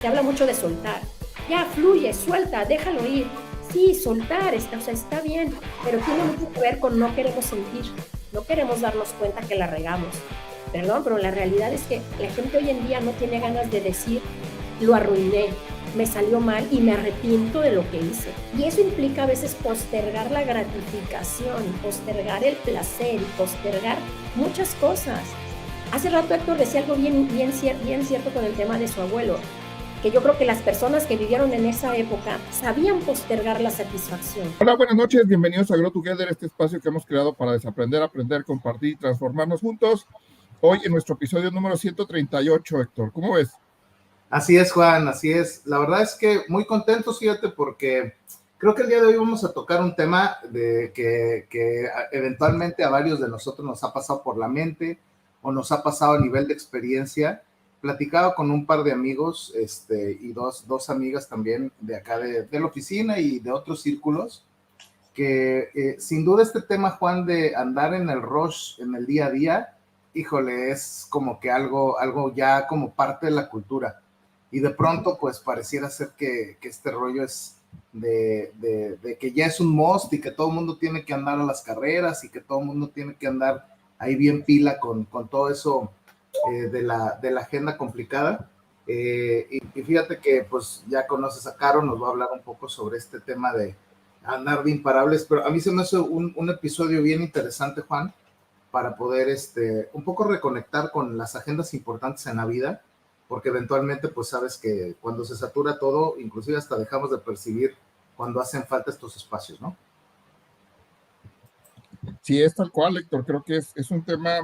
Se habla mucho de soltar. Ya, fluye, suelta, déjalo ir. Sí, soltar, está bien, pero tiene mucho que ver con no queremos sentir, no queremos darnos cuenta que la regamos. Perdón, pero la realidad es que la gente hoy en día no tiene ganas de decir, lo arruiné, me salió mal y me arrepiento de lo que hice. Y eso implica a veces postergar la gratificación, postergar el placer y postergar muchas cosas. Hace rato Héctor decía algo bien cierto con el tema de su abuelo, que yo creo que las personas que vivieron en esa época sabían postergar la satisfacción. Hola, buenas noches, bienvenidos a Grow Together, este espacio que hemos creado para desaprender, aprender, compartir y transformarnos juntos. Hoy en nuestro episodio número 138, Héctor, ¿cómo ves? Así es, Juan, así es. La verdad es que muy contentos, fíjate, porque creo que el día de hoy vamos a tocar un tema de que eventualmente a varios de nosotros nos ha pasado por la mente o nos ha pasado a nivel de experiencia. Platicaba con un par de amigos y dos amigas también de acá de la oficina y de otros círculos, que sin duda este tema, Juan, de andar en el rush en el día a día, híjole, es como que algo ya como parte de la cultura. Y de pronto, pues pareciera ser que este rollo es de que ya es un must y que todo el mundo tiene que andar a las carreras y que todo el mundo tiene que andar ahí bien pila con todo eso de la agenda complicada. Y fíjate que pues ya conoces a Caro, nos va a hablar un poco sobre este tema de andar de imparables, pero a mí se me hace un episodio bien interesante, Juan, para poder un poco reconectar con las agendas importantes en la vida, porque eventualmente pues sabes que cuando se satura todo, inclusive hasta dejamos de percibir cuando hacen falta estos espacios, ¿no? Sí, es tal cual, Héctor, creo que es un tema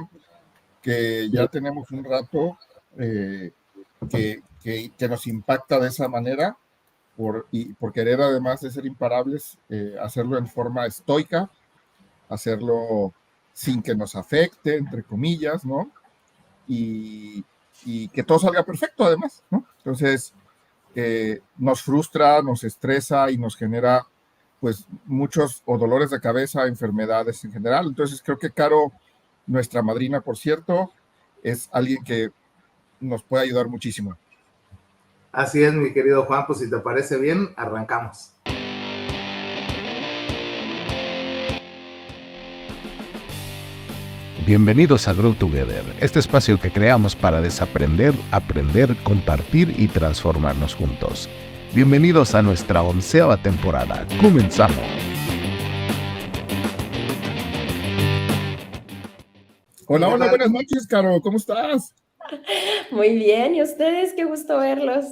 que ya tenemos un rato que nos impacta de esa manera por querer, además de ser imparables, hacerlo en forma estoica, hacerlo sin que nos afecte, entre comillas, ¿no? Y, y que todo salga perfecto, además, ¿no? Entonces, nos frustra, nos estresa y nos genera, pues, muchos o dolores de cabeza, enfermedades en general. Entonces, creo que Caro, nuestra madrina, por cierto, es alguien que nos puede ayudar muchísimo. Así es, mi querido Juan, pues si te parece bien, arrancamos. Bienvenidos a Grow Together, este espacio que creamos para desaprender, aprender, compartir y transformarnos juntos. Bienvenidos a nuestra 11ª temporada. ¡Comenzamos! Hola, hola, buenas noches, Caro, ¿cómo estás? Muy bien, ¿y ustedes? Qué gusto verlos.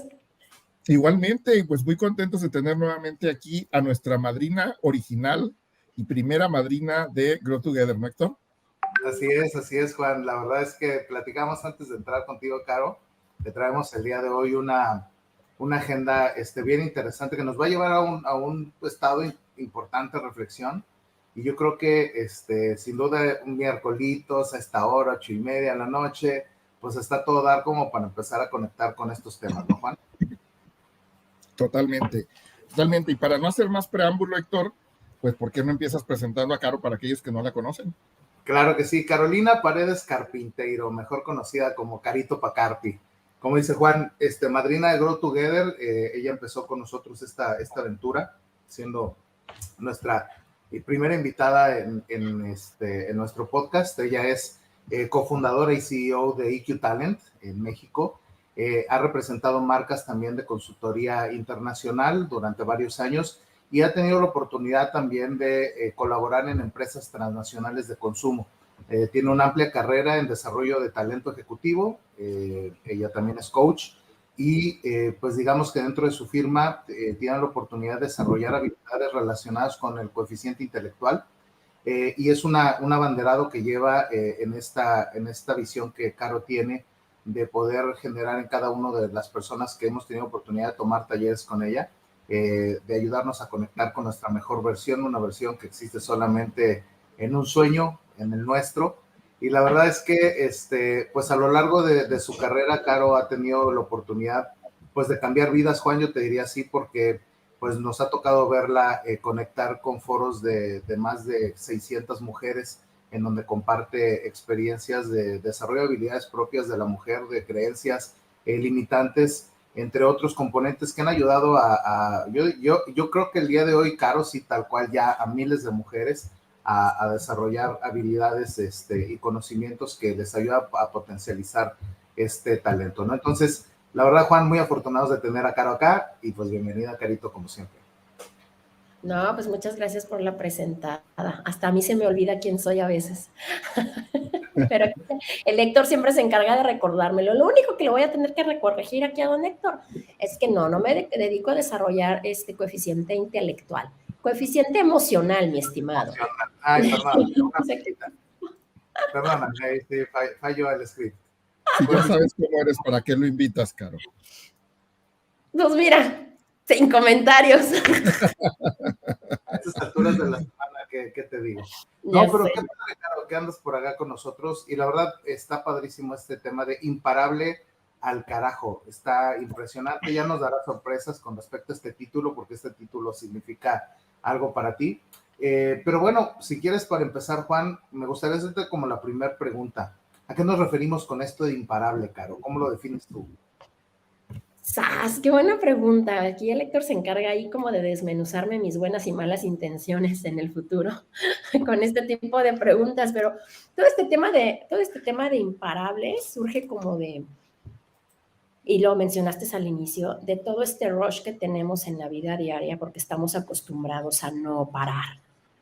Igualmente, pues muy contentos de tener nuevamente aquí a nuestra madrina original y primera madrina de Grow Together, ¿no, Héctor? Así es, Juan. La verdad es que platicamos antes de entrar contigo, Caro. Te traemos el día de hoy una agenda bien interesante que nos va a llevar a un estado importante de reflexión. Y yo creo que sin duda un miércolitos a esta hora, 8:30 de la noche, pues está todo dar como para empezar a conectar con estos temas, ¿no, Juan? Totalmente, totalmente. Y para no hacer más preámbulo, Héctor, pues ¿por qué no empiezas presentando a Caro para aquellos que no la conocen? Claro que sí, Carolina Paredes Carpinteiro, mejor conocida como Carito Pacarpi. Como dice Juan, madrina de Grow Together, ella empezó con nosotros esta aventura, siendo nuestra primera invitada en nuestro podcast. Ella es cofundadora y CEO de EQ Talent en México. Ha representado marcas también de consultoría internacional durante varios años y ha tenido la oportunidad también de colaborar en empresas transnacionales de consumo. Tiene una amplia carrera en desarrollo de talento ejecutivo, ella también es coach y pues digamos que dentro de su firma tiene la oportunidad de desarrollar habilidades relacionadas con el coeficiente intelectual y es un abanderado que lleva en esta visión que Caro tiene de poder generar en cada una de las personas que hemos tenido oportunidad de tomar talleres con ella, de ayudarnos a conectar con nuestra mejor versión, una versión que existe solamente en un sueño, en el nuestro. Y la verdad es que pues a lo largo de su carrera, Caro ha tenido la oportunidad pues de cambiar vidas, Juan, yo te diría así, porque pues nos ha tocado verla conectar con foros de más de 600 mujeres en donde comparte experiencias de desarrollo de habilidades propias de la mujer, de creencias limitantes entre otros componentes que han ayudado yo creo que el día de hoy, Caro, sí, tal cual ya a miles de mujeres a desarrollar habilidades y conocimientos que les ayuda a potencializar este talento, ¿no? Entonces, la verdad, Juan, muy afortunados de tener a Caro acá y pues bienvenida, Carito, como siempre. No, pues muchas gracias por la presentada. Hasta a mí se me olvida quién soy a veces. Pero el Héctor siempre se encarga de recordármelo. Lo único que le voy a tener que corregir aquí a don Héctor es que no me dedico a desarrollar este coeficiente intelectual. Coeficiente emocional, mi estimado. Ay, perdona, sí, falló el script. Si ya sabes cómo eres, ¿para qué lo invitas, Caro? Pues mira, sin comentarios. A estas alturas de la semana, ¿qué te digo? No, pero qué padre, Caro, que andas por acá con nosotros. Y la verdad, está padrísimo este tema de imparable al carajo. Está impresionante. Ya nos dará sorpresas con respecto a este título, porque este título significa algo para ti. Pero bueno, si quieres, para empezar, Juan, me gustaría hacerte como la primera pregunta. ¿A qué nos referimos con esto de imparable, Caro? ¿Cómo lo defines tú? ¡Sas! ¡Qué buena pregunta! Aquí el Héctor se encarga ahí como de desmenuzarme mis buenas y malas intenciones en el futuro con este tipo de preguntas, pero todo este tema de imparables surge como de, y lo mencionaste al inicio, de todo este rush que tenemos en la vida diaria porque estamos acostumbrados a no parar.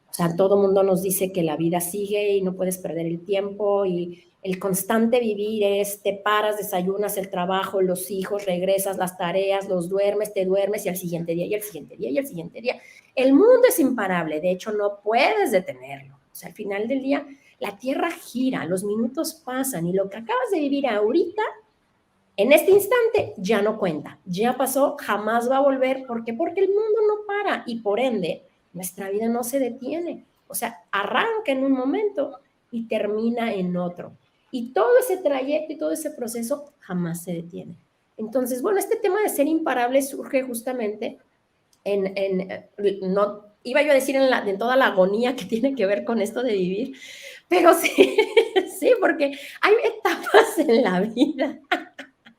O sea, todo el mundo nos dice que la vida sigue y no puedes perder el tiempo y el constante vivir es, te paras, desayunas, el trabajo, los hijos, regresas, las tareas, los duermes, te duermes y al siguiente día y al siguiente día y al siguiente día. El mundo es imparable, de hecho no puedes detenerlo. O sea, al final del día la tierra gira, los minutos pasan y lo que acabas de vivir ahorita, en este instante, ya no cuenta, ya pasó, jamás va a volver. ¿Por qué? Porque el mundo no para y por ende nuestra vida no se detiene. O sea, arranca en un momento y termina en otro. Y todo ese trayecto y todo ese proceso jamás se detiene. Entonces, bueno, este tema de ser imparable surge justamente no iba yo a decir en toda la agonía que tiene que ver con esto de vivir, pero sí, sí, porque hay etapas en la vida.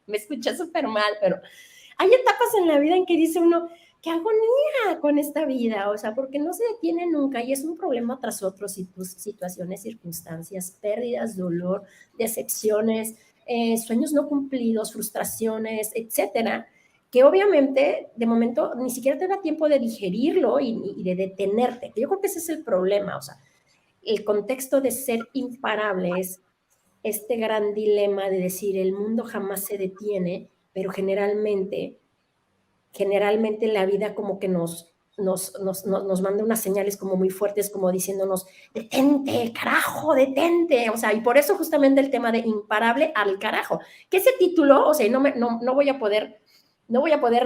Me escuché súper mal, pero hay etapas en la vida en que dice uno, qué agonía con esta vida, o sea, porque no se detiene nunca y es un problema tras otro, situaciones, circunstancias, pérdidas, dolor, decepciones, sueños no cumplidos, frustraciones, etcétera, que obviamente de momento ni siquiera te da tiempo de digerirlo y de detenerte. Yo creo que ese es el problema, o sea, el contexto de ser imparable es este gran dilema de decir el mundo jamás se detiene, pero generalmente la vida como que nos manda unas señales como muy fuertes, como diciéndonos, detente, carajo, detente. O sea, y por eso justamente el tema de imparable al carajo, que ese título, o sea, no voy a poder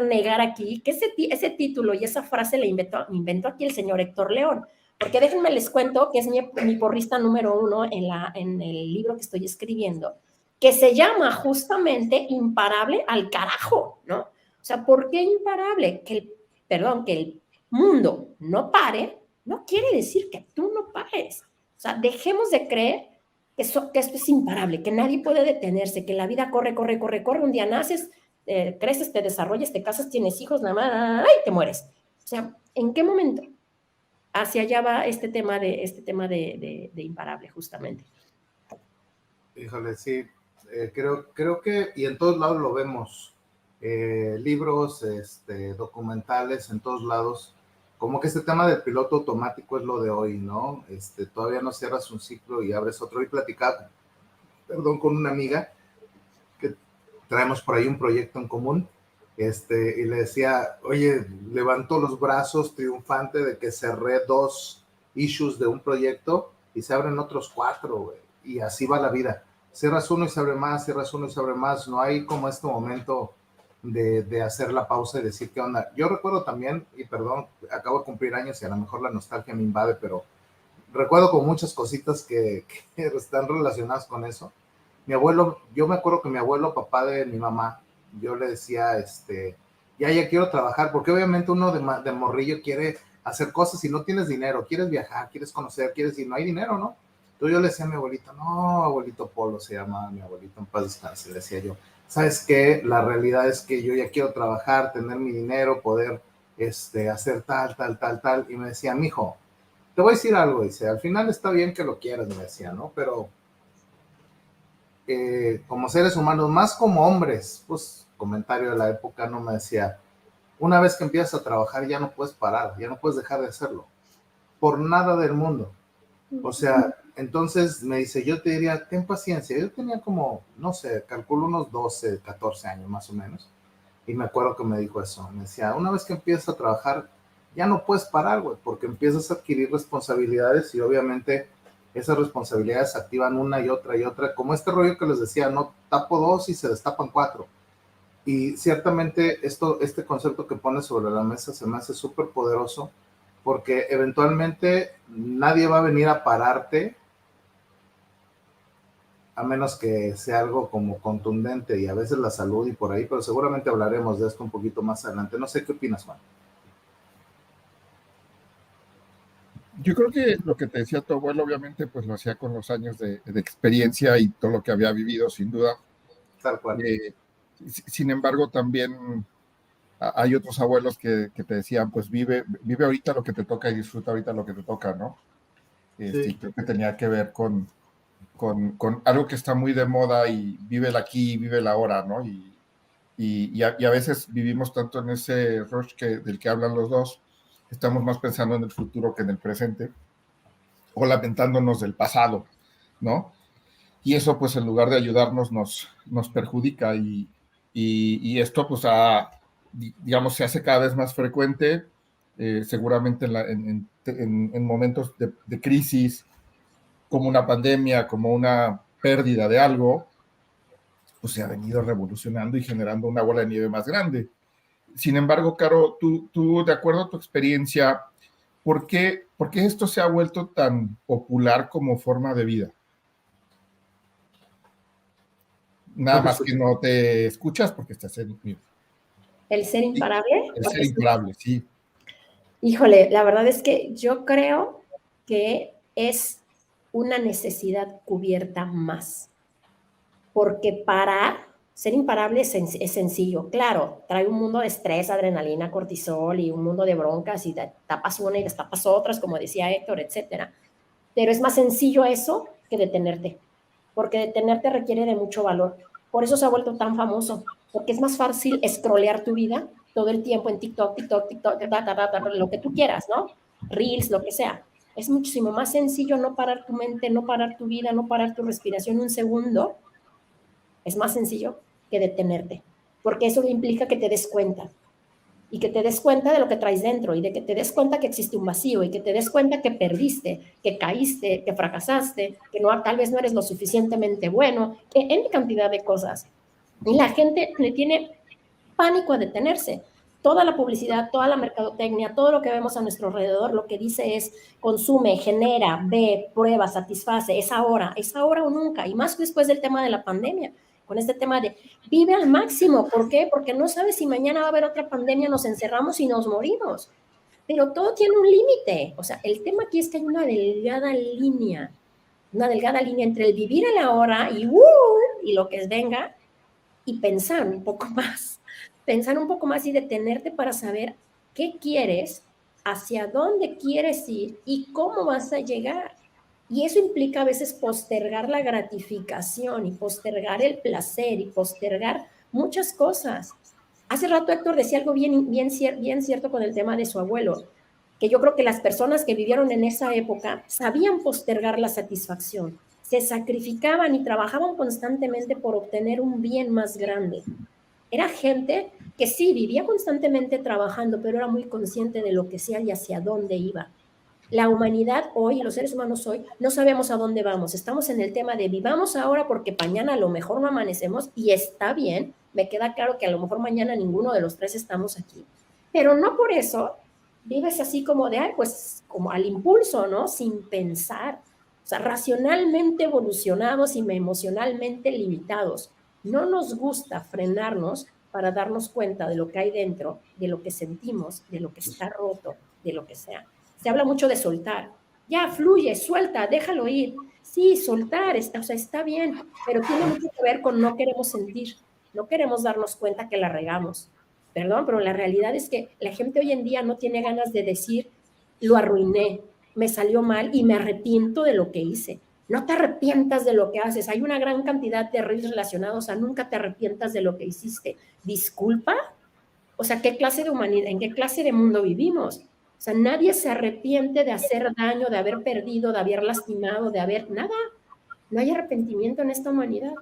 negar aquí que ese título y esa frase la inventó aquí el señor Héctor León. Porque déjenme les cuento que es mi porrista número 1 en el libro que estoy escribiendo, que se llama justamente Imparable al carajo, ¿no? O sea, ¿por qué imparable? Que el mundo no pare, no quiere decir que tú no pares. O sea, dejemos de creer que esto es imparable, que nadie puede detenerse, que la vida corre, un día naces, creces, te desarrollas, te casas, tienes hijos, nada más, ¡ay! Te mueres. O sea, ¿en qué momento? Hacia allá va este tema de imparable, justamente. Híjole, sí, creo que, y en todos lados lo vemos, libros, documentales, en todos lados, como que este tema del piloto automático es lo de hoy, ¿no? Todavía no cierras un ciclo y abres otro. Y platicaba, con una amiga que traemos por ahí un proyecto en común, y le decía, oye, levantó los brazos triunfante de que cerré 2 issues de un proyecto y se abren otros 4, güey, y así va la vida. Cierras uno y se abre más, cierras uno y se abre más. No hay como este momento de hacer la pausa y decir qué onda. Yo recuerdo también, y perdón, acabo de cumplir años y a lo mejor la nostalgia me invade, pero recuerdo con muchas cositas que están relacionadas con eso. Mi abuelo, yo me acuerdo que mi abuelo, papá de mi mamá, yo le decía, ya quiero trabajar, porque obviamente uno de morrillo quiere hacer cosas y no tienes dinero, quieres viajar, quieres conocer, quieres ir, no hay dinero, ¿no? Entonces yo le decía a mi abuelito, no, abuelito Polo se llama mi abuelito, en paz descanse, le decía yo, ¿sabes qué? La realidad es que yo ya quiero trabajar, tener mi dinero, poder hacer tal. Y me decía, mijo, te voy a decir algo, dice, al final está bien que lo quieras, me decía, ¿no? Pero como seres humanos, más como hombres, pues comentario de la época, no me decía, una vez que empiezas a trabajar ya no puedes parar, ya no puedes dejar de hacerlo, por nada del mundo. O sea, entonces me dice, yo te diría, ten paciencia. Yo tenía como, no sé, calculo unos 12, 14 años más o menos. Y me acuerdo que me dijo eso. Me decía, una vez que empiezas a trabajar, ya no puedes parar, güey, porque empiezas a adquirir responsabilidades y obviamente esas responsabilidades se activan una y otra y otra. Como este rollo que les decía, no tapo 2 y se destapan 4. Y ciertamente este concepto que pones sobre la mesa se me hace súper poderoso porque eventualmente nadie va a venir a pararte a menos que sea algo como contundente y a veces la salud y por ahí, pero seguramente hablaremos de esto un poquito más adelante. No sé qué opinas, Juan. Yo creo que lo que te decía tu abuelo, obviamente, pues lo hacía con los años de experiencia y todo lo que había vivido, sin duda. Tal cual. Sin embargo, también hay otros abuelos que te decían, pues vive ahorita lo que te toca y disfruta ahorita lo que te toca, ¿no? Sí. Y creo que tenía que ver con algo que está muy de moda y vive el aquí, vive el ahora, ¿no? Y a veces vivimos tanto en ese rush del que hablan los dos, estamos más pensando en el futuro que en el presente, o lamentándonos del pasado, ¿no? Y eso, pues, en lugar de ayudarnos, nos perjudica y esto, pues, digamos, se hace cada vez más frecuente, seguramente en momentos de crisis, como una pandemia, como una pérdida de algo, pues se ha venido revolucionando y generando una bola de nieve más grande. Sin embargo, Caro, tú de acuerdo a tu experiencia, ¿por qué esto se ha vuelto tan popular como forma de vida? No Nada te más que escucho. no te escuchas porque estás en mute. El ser imparable, El ser porque imparable, sí. híjole, la verdad es que yo creo que es una necesidad cubierta más, porque ser imparable es sencillo. Claro, trae un mundo de estrés, adrenalina, cortisol y un mundo de broncas y tapas una y destapas otras, como decía Héctor, etcétera. Pero es más sencillo eso que detenerte, porque detenerte requiere de mucho valor. Por eso se ha vuelto tan famoso, porque es más fácil scrollear tu vida todo el tiempo en TikTok, lo que tú quieras, ¿no? Reels, lo que sea. Es muchísimo más sencillo no parar tu mente, no parar tu vida, no parar tu respiración un segundo. Es más sencillo que detenerte, porque eso implica que te des cuenta y que te des cuenta de lo que traes dentro y de que te des cuenta que existe un vacío y que te des cuenta que perdiste, que caíste, que fracasaste, que no, tal vez no eres lo suficientemente bueno, que en cantidad de cosas. Y la gente le tiene pánico a detenerse. Toda la publicidad, toda la mercadotecnia, todo lo que vemos a nuestro alrededor, lo que dice es consume, genera, ve, prueba, satisface, es ahora o nunca. Y más después del tema de la pandemia, con este tema de vive al máximo. ¿Por qué? Porque no sabes si mañana va a haber otra pandemia, nos encerramos y nos morimos. Pero todo tiene un límite. O sea, el tema aquí es que hay una delgada línea entre el vivir el ahora y lo que venga y pensar un poco más y detenerte para saber qué quieres, hacia dónde quieres ir y cómo vas a llegar. Y eso implica a veces postergar la gratificación y postergar el placer y postergar muchas cosas. Hace rato Héctor decía algo bien cierto con el tema de su abuelo, que yo creo que las personas que vivieron en esa época sabían postergar la satisfacción, se sacrificaban y trabajaban constantemente por obtener un bien más grande. Era gente que sí, vivía constantemente trabajando, pero era muy consciente de lo que hacía y hacia dónde iba. La humanidad hoy, los seres humanos hoy, no sabemos a dónde vamos. Estamos en el tema de vivamos ahora porque mañana a lo mejor no amanecemos y está bien. Me queda claro que a lo mejor mañana ninguno de los tres estamos aquí. Pero no por eso vives así como de, pues como al impulso, ¿no? Sin pensar. O sea, racionalmente evolucionados y emocionalmente limitados. No nos gusta frenarnos para darnos cuenta de lo que hay dentro, de lo que sentimos, de lo que está roto, de lo que sea. Se habla mucho de soltar. Ya, fluye, suelta, déjalo ir. Sí, soltar, está bien, pero tiene mucho que ver con no queremos sentir. no queremos darnos cuenta que la regamos. Perdón, pero la realidad es que la gente hoy en día no tiene ganas de decir, lo arruiné, me salió mal y me arrepiento de lo que hice. No te arrepientas de lo que haces. Hay una gran cantidad de reels relacionados a nunca te arrepientas de lo que hiciste. ¿Disculpa? O sea, ¿qué clase de humanidad, en qué clase de mundo vivimos? O sea, nadie se arrepiente de hacer daño, de haber perdido, de haber lastimado, de haber nada. No hay arrepentimiento en esta humanidad.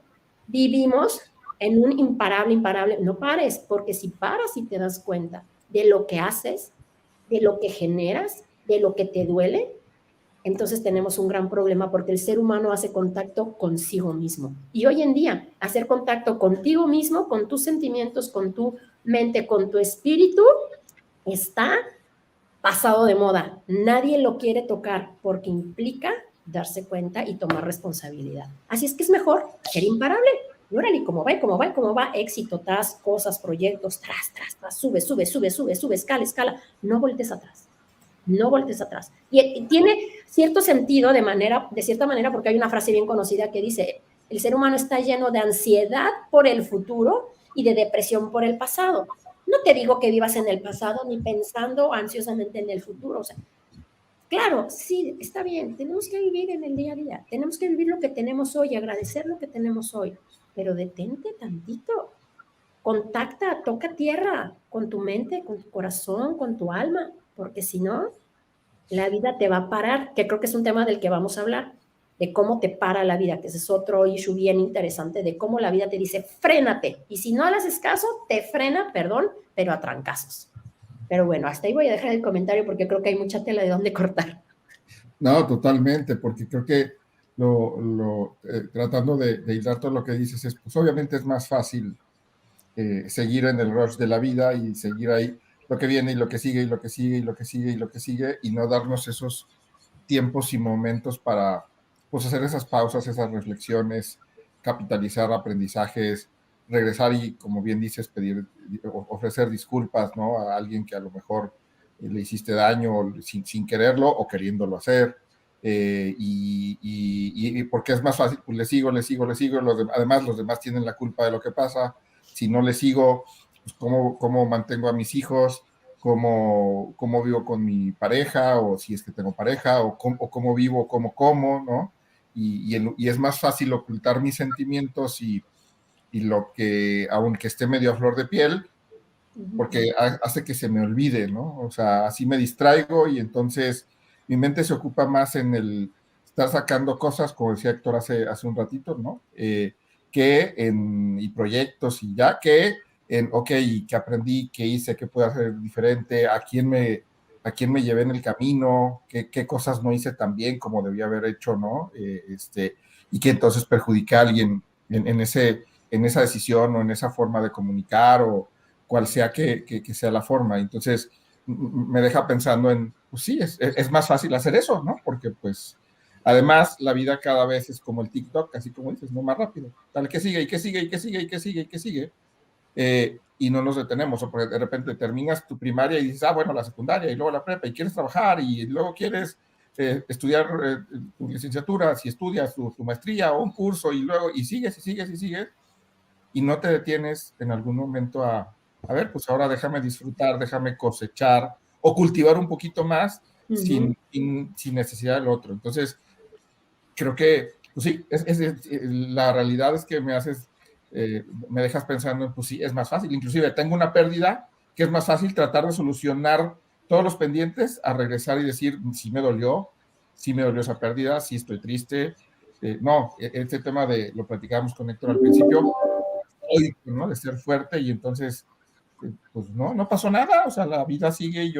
Vivimos en un imparable. No pares, porque si paras y te das cuenta de lo que haces, de lo que generas, de lo que te duele, entonces tenemos un gran problema porque el ser humano hace contacto consigo mismo. Y hoy en día, hacer contacto contigo mismo, con tus sentimientos, con tu mente, con tu espíritu, está pasado de moda. Nadie lo quiere tocar porque implica darse cuenta y tomar responsabilidad. Así es que es mejor ser imparable. Y órale, cómo va, éxito, cosas, proyectos, sube, escala, no voltees atrás. No voltees atrás. Y tiene cierto sentido de cierta manera, porque hay una frase bien conocida que dice, el ser humano está lleno de ansiedad por el futuro y de depresión por el pasado. No te digo que vivas en el pasado ni pensando ansiosamente en el futuro. O sea, claro, sí, está bien, tenemos que vivir en el día a día, tenemos que vivir lo que tenemos hoy, agradecer lo que tenemos hoy, pero detente tantito, contacta, toca tierra con tu mente, con tu corazón, con tu alma, porque si no, la vida te va a parar, que creo que es un tema del que vamos a hablar, de cómo te para la vida, que ese es otro issue bien interesante, de cómo la vida te dice, frénate, y si no le haces caso, te frena, perdón, pero a trancazos. Pero bueno, hasta ahí voy a dejar el comentario porque creo que hay mucha tela de dónde cortar. No, totalmente, porque creo que tratando de hilar todo lo que dices, pues obviamente es más fácil seguir en el rush de la vida y seguir ahí lo que viene y lo que sigue y lo que sigue y lo que sigue y lo que sigue y no darnos esos tiempos y momentos para pues hacer esas pausas, esas reflexiones, capitalizar aprendizajes, regresar y, como bien dices, ofrecer disculpas, ¿no? A alguien que a lo mejor le hiciste daño sin quererlo o queriéndolo hacer. Y porque es más fácil, pues le sigo, además los demás tienen la culpa de lo que pasa. Si no le sigo, pues cómo mantengo a mis hijos, cómo vivo con mi pareja, o si es que tengo pareja, o cómo vivo, cómo como, ¿no? Y es más fácil ocultar mis sentimientos y lo que, aunque esté medio a flor de piel, porque hace que se me olvide, ¿no? O sea, así me distraigo y entonces mi mente se ocupa más en el estar sacando cosas, como decía Héctor hace un ratito, ¿no? Y proyectos y ya que ok, ¿qué aprendí? ¿Qué hice? ¿Qué puedo hacer diferente? ¿A quién me llevé en el camino? ¿Qué cosas no hice tan bien como debía haber hecho, ¿no? Y que entonces perjudica a alguien en esa decisión o en esa forma de comunicar o cual sea que sea la forma. Entonces me deja pensando en, pues sí, es más fácil hacer eso, ¿no? Porque pues además la vida cada vez es como el TikTok, así como dices, no más rápido. Tal que sigue y que sigue y que sigue y que sigue y que sigue. Y no nos detenemos, o porque de repente terminas tu primaria y dices, bueno, la secundaria y luego la prepa y quieres trabajar y luego quieres estudiar tu licenciatura, si estudias tu maestría o un curso y luego y sigues y no te detienes en algún momento a ver, pues ahora déjame disfrutar, déjame cosechar o cultivar un poquito más sin necesidad del otro. Entonces, creo que, pues sí, la realidad es que me dejas pensando en, pues sí, es más fácil. Inclusive tengo una pérdida que es más fácil tratar de solucionar todos los pendientes a regresar y decir, sí me dolió esa pérdida, sí estoy triste. Este tema lo platicábamos con Héctor al principio, ¿no? De ser fuerte y entonces, pues no pasó nada, o sea, la vida sigue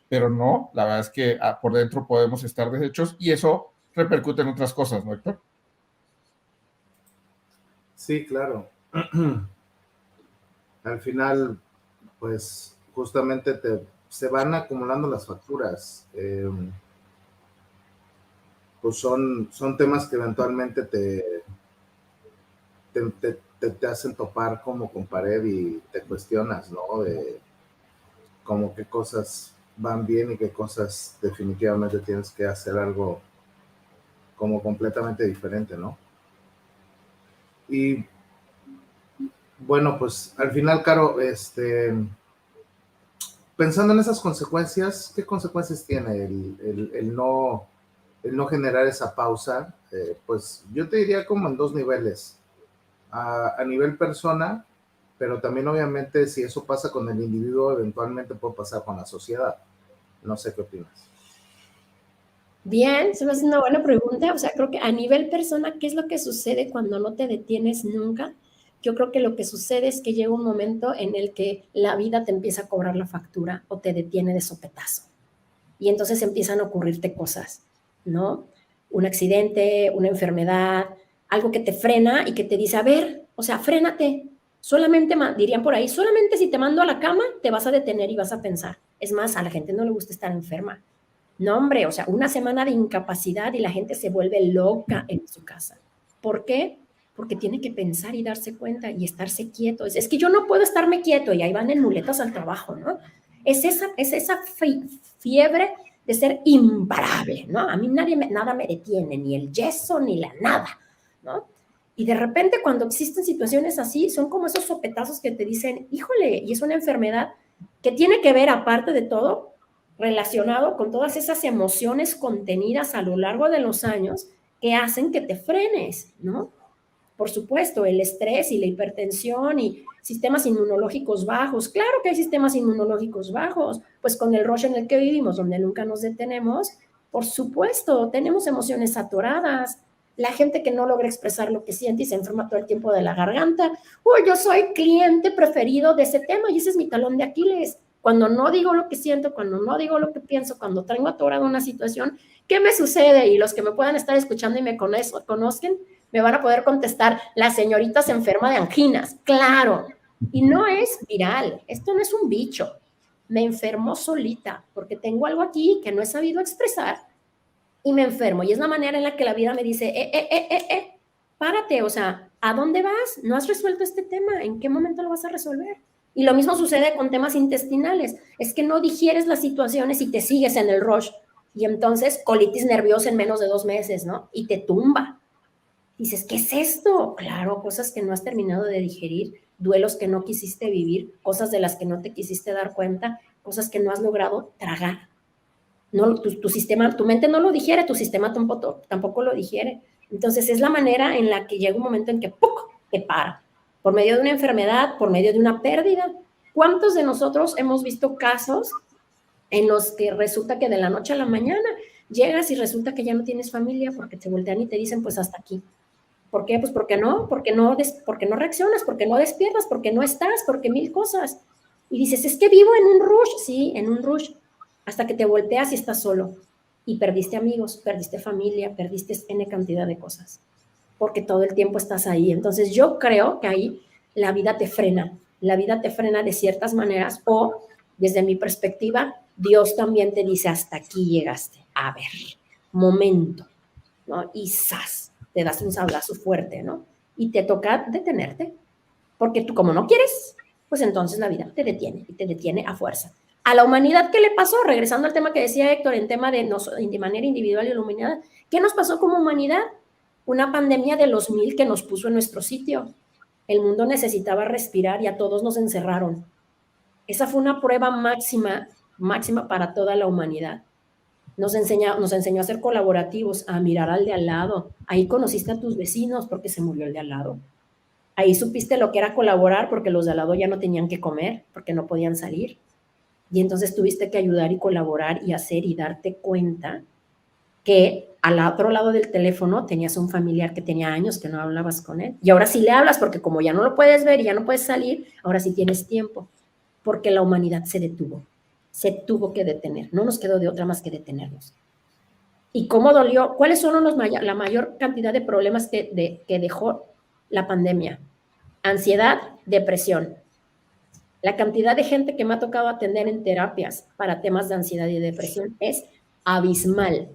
pero no, la verdad es que por dentro podemos estar deshechos y eso repercute en otras cosas, ¿no, Héctor? Sí, claro. Al final, pues justamente se van acumulando las facturas. Pues son temas que eventualmente te hacen topar como con pared y te cuestionas, ¿no? De como qué cosas van bien y qué cosas definitivamente tienes que hacer algo como completamente diferente, ¿no? Y Bueno, pues al final, Caro, pensando en esas consecuencias, ¿qué consecuencias tiene el no generar esa pausa? Pues yo te diría como en dos niveles. A nivel persona, pero también obviamente si eso pasa con el individuo, eventualmente puede pasar con la sociedad. No sé qué opinas. Bien, se me hace una buena pregunta. O sea, creo que a nivel persona, ¿qué es lo que sucede cuando no te detienes nunca? Yo creo que lo que sucede es que llega un momento en el que la vida te empieza a cobrar la factura o te detiene de sopetazo. Y entonces empiezan a ocurrirte cosas, ¿no? Un accidente, una enfermedad, algo que te frena y que te dice, a ver, o sea, frénate. Solamente, dirían por ahí, solamente si te mando a la cama, te vas a detener y vas a pensar. Es más, a la gente no le gusta estar enferma. No, hombre, o sea, una semana de incapacidad y la gente se vuelve loca en su casa. ¿Por qué? Porque tiene que pensar y darse cuenta y estarse quieto. Es que yo no puedo estarme quieto y ahí van en muletas al trabajo, ¿no? Es esa fiebre de ser imparable, ¿no? A mí nada me detiene, ni el yeso, ni la nada, ¿no? Y de repente cuando existen situaciones así, son como esos sopetazos que te dicen, híjole, y es una enfermedad que tiene que ver, aparte de todo, relacionado con todas esas emociones contenidas a lo largo de los años que hacen que te frenes, ¿no? Por supuesto, el estrés y la hipertensión y sistemas inmunológicos bajos. Claro que hay sistemas inmunológicos bajos, pues con el rush en el que vivimos, donde nunca nos detenemos, por supuesto, tenemos emociones atoradas. La gente que no logra expresar lo que siente y se enferma todo el tiempo de la garganta. Uy, yo soy cliente preferido de ese tema y ese es mi talón de Aquiles. Cuando no digo lo que siento, cuando no digo lo que pienso, cuando tengo atorada una situación, ¿qué me sucede? Y los que me puedan estar escuchando y me conozcan, me van a poder contestar, la señorita se enferma de anginas. Claro, y no es viral, esto no es un bicho. Me enfermo solita porque tengo algo aquí que no he sabido expresar y me enfermo. Y es la manera en la que la vida me dice, párate, o sea, ¿a dónde vas? ¿No has resuelto este tema? ¿En qué momento lo vas a resolver? Y lo mismo sucede con temas intestinales. Es que no digieres las situaciones y te sigues en el rush. Y entonces colitis nerviosa en menos de 2 meses, ¿no? Y te tumba. Dices, ¿qué es esto? Claro, cosas que no has terminado de digerir, duelos que no quisiste vivir, cosas de las que no te quisiste dar cuenta, cosas que no has logrado tragar. No, tu sistema, tu mente no lo digiere, tu sistema tampoco lo digiere. Entonces es la manera en la que llega un momento en que ¡puc! Te para. Por medio de una enfermedad, por medio de una pérdida. ¿Cuántos de nosotros hemos visto casos en los que resulta que de la noche a la mañana llegas y resulta que ya no tienes familia porque te voltean y te dicen pues hasta aquí? ¿Por qué? Pues porque no reaccionas, porque no despiertas, porque no estás, porque mil cosas. Y dices, es que vivo en un rush, sí, en un rush, hasta que te volteas y estás solo. Y perdiste amigos, perdiste familia, perdiste N cantidad de cosas, porque todo el tiempo estás ahí. Entonces yo creo que ahí la vida te frena de ciertas maneras o, desde mi perspectiva, Dios también te dice, hasta aquí llegaste, a ver, momento, ¿no? Y ¡zas! Te das un sablazo fuerte, ¿no? Y te toca detenerte, porque tú como no quieres, pues entonces la vida te detiene y te detiene a fuerza. A la humanidad, ¿qué le pasó? Regresando al tema que decía Héctor, en tema de manera individual y la humanidad, ¿qué nos pasó como humanidad? Una pandemia de los 1000 que nos puso en nuestro sitio. El mundo necesitaba respirar y a todos nos encerraron. Esa fue una prueba máxima para toda la humanidad. Nos enseñó a ser colaborativos, a mirar al de al lado. Ahí conociste a tus vecinos porque se murió el de al lado. Ahí supiste lo que era colaborar porque los de al lado ya no tenían que comer, porque no podían salir. Y entonces tuviste que ayudar y colaborar y hacer y darte cuenta que al otro lado del teléfono tenías un familiar que tenía años que no hablabas con él. Y ahora sí le hablas porque como ya no lo puedes ver y ya no puedes salir, ahora sí tienes tiempo. Porque la humanidad se detuvo. Se tuvo que detener. No nos quedó de otra más que detenernos. ¿Y cómo dolió? ¿Cuáles son la mayor cantidad de problemas que dejó la pandemia? Ansiedad, depresión. La cantidad de gente que me ha tocado atender en terapias para temas de ansiedad y depresión es abismal.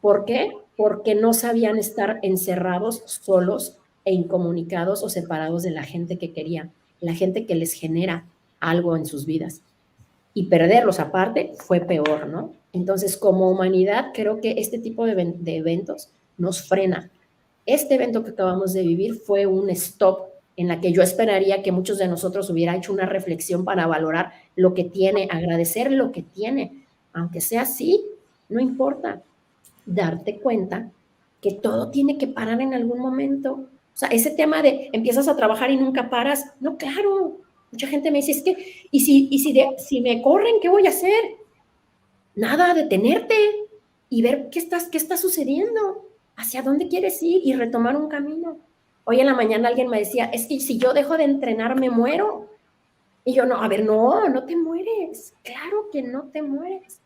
¿Por qué? Porque no sabían estar encerrados, solos e incomunicados o separados de la gente que querían, la gente que les genera algo en sus vidas. Y perderlos aparte fue peor, ¿no? Entonces, como humanidad, creo que este tipo de eventos nos frena. Este evento que acabamos de vivir fue un stop en la que yo esperaría que muchos de nosotros hubiera hecho una reflexión para valorar lo que tiene, agradecer lo que tiene, aunque sea así, no importa, darte cuenta que todo tiene que parar en algún momento. O sea, ese tema de empiezas a trabajar y nunca paras, no, claro, mucha gente me dice, es que, si me corren, ¿qué voy a hacer? Nada, detenerte y ver qué está sucediendo, hacia dónde quieres ir y retomar un camino. Hoy en la mañana alguien me decía, es que si yo dejo de entrenar me muero. Y yo, no, a ver, no te mueres, claro que no te mueres,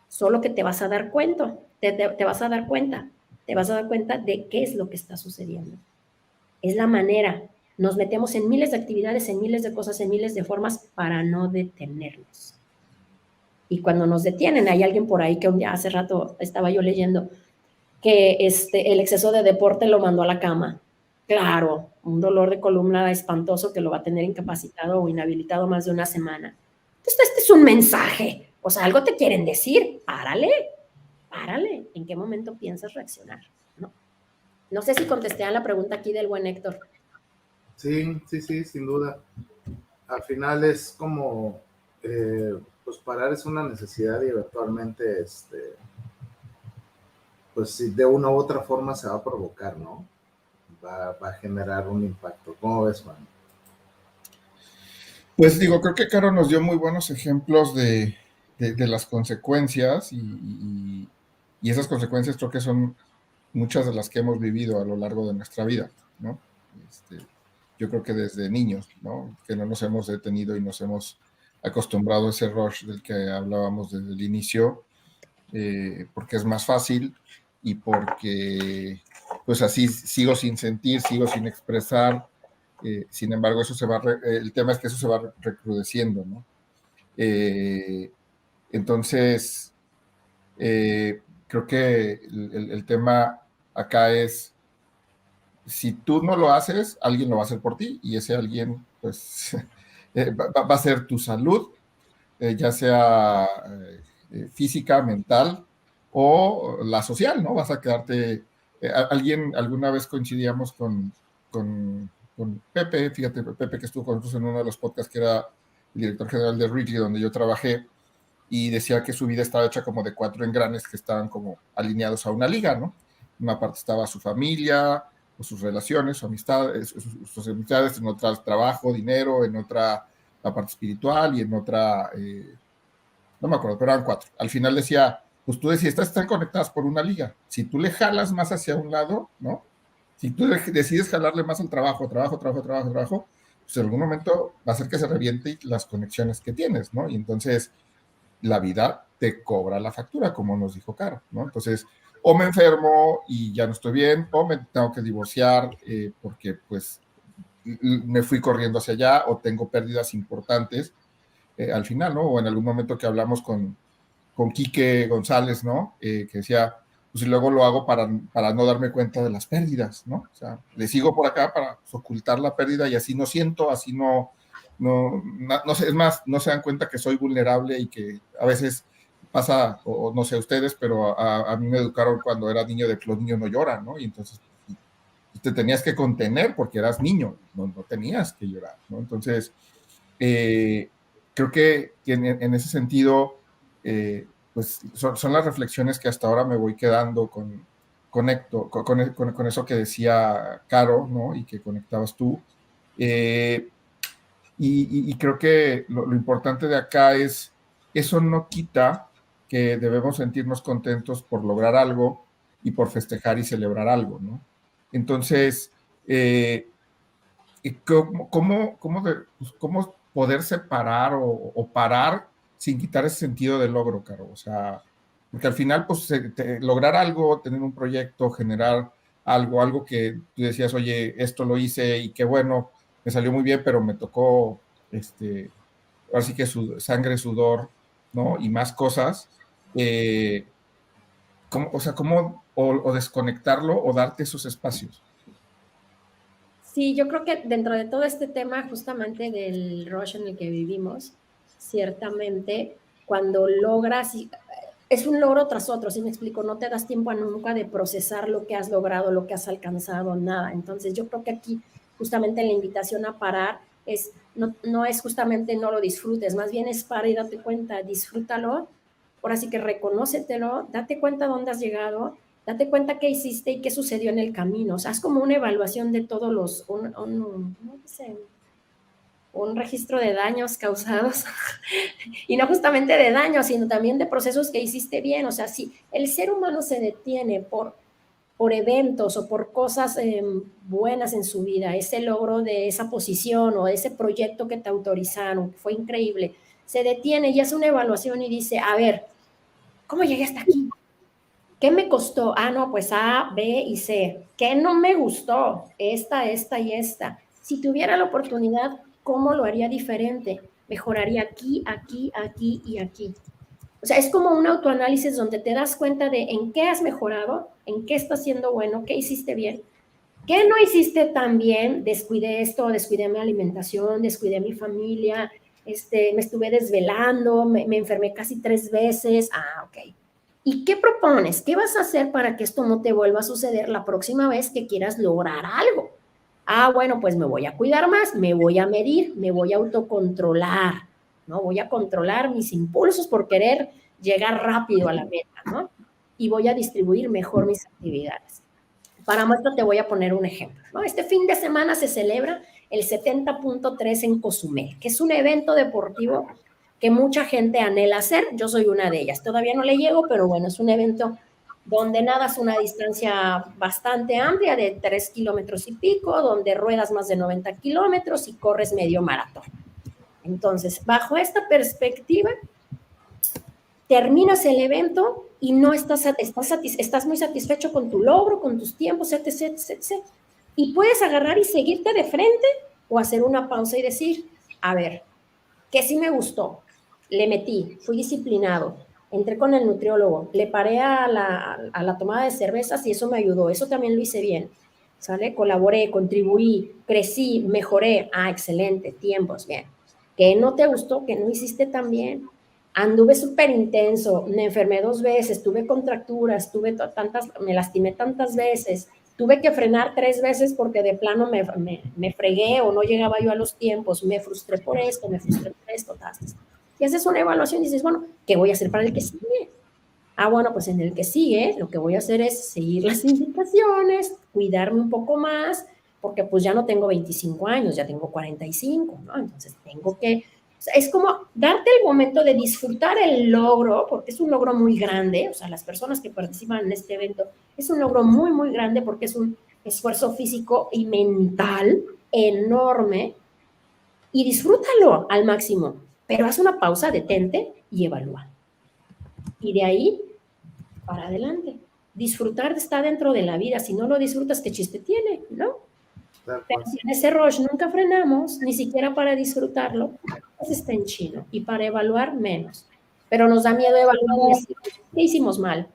solo que te vas a dar cuenta, te vas a dar cuenta de qué es lo que está sucediendo. Es la manera, nos metemos en miles de actividades, en miles de cosas, en miles de formas para no detenernos. Y cuando nos detienen, hay alguien por ahí que un día hace rato estaba yo leyendo que el exceso de deporte lo mandó a la cama. Claro, un dolor de columna espantoso que lo va a tener incapacitado o inhabilitado más de una semana. Entonces, este es un mensaje. O sea, algo te quieren decir. Párale. ¿En qué momento piensas reaccionar? No sé si contesté a la pregunta aquí del buen Héctor. Sí, sin duda. Al final es como, pues parar es una necesidad y eventualmente, pues si de una u otra forma se va a provocar, ¿no? Va a generar un impacto. ¿Cómo ves, Juan? Pues digo, creo que Caro nos dio muy buenos ejemplos de las consecuencias y esas consecuencias creo que son muchas de las que hemos vivido a lo largo de nuestra vida, ¿no? Yo creo que desde niños, ¿no? Que no nos hemos detenido y nos hemos acostumbrado a ese rush del que hablábamos desde el inicio, porque es más fácil y porque pues así sigo sin sentir, sigo sin expresar, sin embargo el tema es que eso se va recrudeciendo, ¿no? Entonces, creo que el tema acá es, si tú no lo haces, alguien lo va a hacer por ti y ese alguien, pues, va a ser tu salud, ya sea física, mental o la social, ¿no? Vas a quedarte, alguna vez coincidíamos con Pepe, fíjate, Pepe que estuvo con nosotros en uno de los podcasts que era el director general de Wrigley, donde yo trabajé, y decía que su vida estaba hecha como de 4 engranes que estaban como alineados a una liga, ¿no? En una parte estaba su familia, o sus relaciones, sus amistades, en otra trabajo, dinero, en otra la parte espiritual y en otra, no me acuerdo, pero eran 4. Al final decía, pues tú decías, están conectadas por una liga. Si tú le jalas más hacia un lado, ¿no? Si tú decides jalarle más al trabajo, pues en algún momento va a ser que se reviente las conexiones que tienes, ¿no? Y entonces la vida te cobra la factura, como nos dijo Caro, ¿no? Entonces, o me enfermo y ya no estoy bien, o me tengo que divorciar porque pues me fui corriendo hacia allá, o tengo pérdidas importantes al final, ¿no? O en algún momento que hablamos con Quique González, ¿no? Que decía, pues y luego lo hago para no darme cuenta de las pérdidas, ¿no? O sea, le sigo por acá para ocultar la pérdida y así no siento, así no sé, es más, no se dan cuenta que soy vulnerable y que a veces pasa, o no sé ustedes, pero a mí me educaron cuando era niño de que los niños no lloran, ¿no? Y entonces te tenías que contener porque eras niño, no tenías que llorar, ¿no? Entonces, creo que en ese sentido, pues son las reflexiones que hasta ahora me voy quedando con eso que decía Caro, ¿no? Y que conectabas tú. Y creo que lo importante de acá es, eso no quita que debemos sentirnos contentos por lograr algo y por festejar y celebrar algo, ¿no? Entonces, ¿cómo poder separar o parar sin quitar ese sentido de logro, Caro? O sea, porque al final, pues, lograr algo, tener un proyecto, generar algo que tú decías, oye, esto lo hice y qué bueno, me salió muy bien, pero me tocó, ahora sí que sangre, sudor, ¿no? Y más cosas. ¿Cómo o desconectarlo o darte esos espacios? Sí, yo creo que dentro de todo este tema justamente del rush en el que vivimos, ciertamente cuando logras, es un logro tras otro, ¿sí me explico? No te das tiempo a nunca de procesar lo que has logrado, lo que has alcanzado, nada. Entonces yo creo que aquí justamente la invitación a parar no es justamente no lo disfrutes, más bien es para y date cuenta, disfrútalo, ahora sí que reconócetelo, date cuenta dónde has llegado, date cuenta qué hiciste y qué sucedió en el camino, o sea, es como una evaluación de todos los, no sé, un registro de daños causados y no justamente de daños, sino también de procesos que hiciste bien, o sea, si el ser humano se detiene por eventos o por cosas buenas en su vida, ese logro de esa posición o ese proyecto que te autorizaron, que fue increíble, se detiene y hace una evaluación y dice, a ver, ¿cómo llegué hasta aquí? ¿Qué me costó? Ah, no, pues A, B y C. ¿Qué no me gustó? Esta y esta. Si tuviera la oportunidad, ¿cómo lo haría diferente? Mejoraría aquí, aquí, aquí y aquí. O sea, es como un autoanálisis donde te das cuenta de en qué has mejorado, en qué estás haciendo bueno, qué hiciste bien, qué no hiciste tan bien, descuidé esto, descuidé mi alimentación, descuidé mi familia, me estuve desvelando, me enfermé casi 3 veces. Ah, ok. ¿Y qué propones? ¿Qué vas a hacer para que esto no te vuelva a suceder la próxima vez que quieras lograr algo? Ah, bueno, pues me voy a cuidar más, me voy a medir, me voy a autocontrolar, ¿no? Voy a controlar mis impulsos por querer llegar rápido a la meta, ¿no? Y voy a distribuir mejor mis actividades. Para muestra te voy a poner un ejemplo, ¿no? Este fin de semana se celebra el 70.3 en Cozumel, que es un evento deportivo que mucha gente anhela hacer. Yo soy una de ellas. Todavía no le llego, pero bueno, es un evento donde nadas una distancia bastante amplia de 3 kilómetros y pico, donde ruedas más de 90 kilómetros y corres medio maratón. Entonces, bajo esta perspectiva, terminas el evento y no estás muy satisfecho con tu logro, con tus tiempos, etc, etc, etc. Y puedes agarrar y seguirte de frente o hacer una pausa y decir, a ver, ¿qué sí me gustó? Le metí, fui disciplinado, entré con el nutriólogo, le paré a la tomada de cervezas y eso me ayudó, eso también lo hice bien, ¿sale? Colaboré, contribuí, crecí, mejoré, ah, excelente, tiempos, bien. ¿Qué no te gustó? ¿Qué no hiciste tan bien? Anduve súper intenso, me enfermé 2 veces, tuve contracturas, me lastimé tantas veces, tuve que frenar 3 veces porque de plano me fregué o no llegaba yo a los tiempos, me frustré por esto, y haces una evaluación y dices, bueno, ¿qué voy a hacer para el que sigue? Ah, bueno, pues en el que sigue, lo que voy a hacer es seguir las indicaciones, cuidarme un poco más, porque pues ya no tengo 25 años, ya tengo 45, ¿no? Entonces tengo que, o sea, es como darte el momento de disfrutar el logro, porque es un logro muy grande, o sea, las personas que participan en este evento, es un logro muy, muy grande porque es un esfuerzo físico y mental enorme, y disfrútalo al máximo, pero haz una pausa, detente y evalúa. Y de ahí para adelante. Disfrutar está dentro de la vida. Si no lo disfrutas, ¿qué chiste tiene? ¿No? Pero si en ese rush nunca frenamos, ni siquiera para disfrutarlo, pues está en chino. Y para evaluar, menos. Pero nos da miedo evaluar y decir, ¿qué hicimos mal?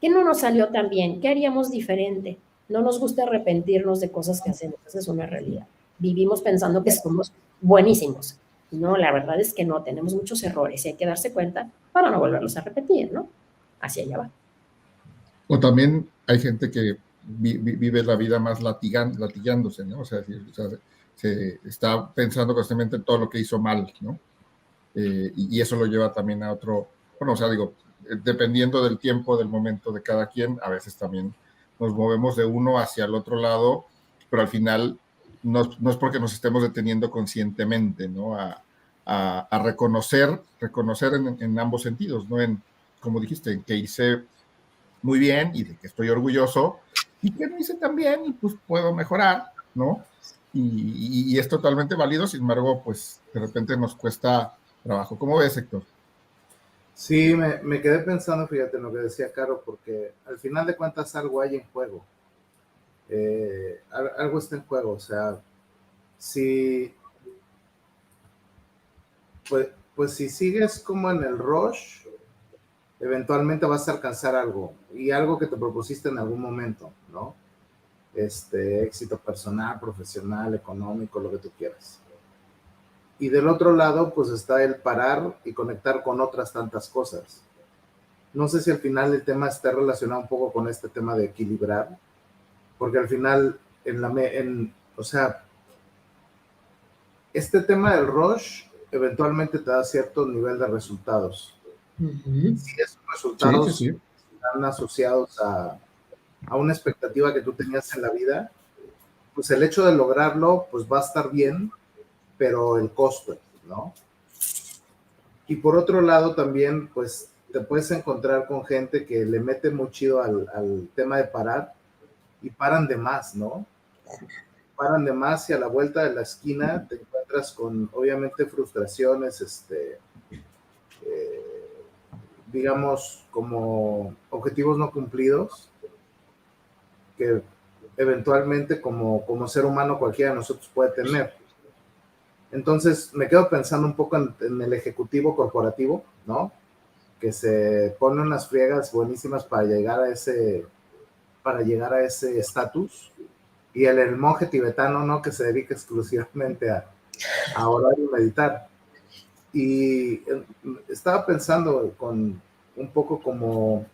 ¿Qué no nos salió tan bien? ¿Qué haríamos diferente? No nos gusta arrepentirnos de cosas que hacemos. Esa es una realidad. Vivimos pensando que somos buenísimos. No, la verdad es que no. Tenemos muchos errores y hay que darse cuenta para no volverlos a repetir, ¿no? Hacia allá va. O también hay gente que vive la vida más latigándose, ¿no? O sea, se está pensando constantemente en todo lo que hizo mal, ¿no? Y eso lo lleva también a otro, bueno, o sea, digo, dependiendo del tiempo, del momento de cada quien, a veces también nos movemos de uno hacia el otro lado, pero al final no es porque nos estemos deteniendo conscientemente, ¿no? A reconocer en ambos sentidos, ¿no? En, como dijiste, en que hice muy bien y de que estoy orgulloso y que no hice tan bien y pues puedo mejorar, ¿no? Y es totalmente válido, sin embargo, pues de repente nos cuesta trabajo. ¿Cómo ves, Héctor? Sí, me quedé pensando, fíjate, en lo que decía Caro, porque al final de cuentas algo hay en juego. Algo está en juego, o sea, si, pues si sigues como en el rush, eventualmente vas a alcanzar algo, y algo que te propusiste en algún momento, ¿no? Éxito personal, profesional, económico, lo que tú quieras. Y del otro lado, pues está el parar y conectar con otras tantas cosas. No sé si al final el tema está relacionado un poco con este tema de equilibrar, porque al final, o sea, este tema del rush eventualmente te da cierto nivel de resultados. Si esos resultados Sí. están asociados a una expectativa que tú tenías en la vida, pues el hecho de lograrlo, pues va a estar bien, pero el costo, ¿no? Y por otro lado también, pues te puedes encontrar con gente que le mete muy chido al tema de parar y paran de más, ¿no? Paran de más y a la vuelta de la esquina te encuentras con, obviamente, frustraciones, digamos, como objetivos no cumplidos, que eventualmente como ser humano cualquiera de nosotros puede tener. Entonces me quedo pensando un poco en el ejecutivo corporativo, ¿no? Que se pone unas friegas buenísimas para llegar a ese estatus, y el monje tibetano, ¿no? Que se dedica exclusivamente a orar y meditar. Y estaba pensando con un poco como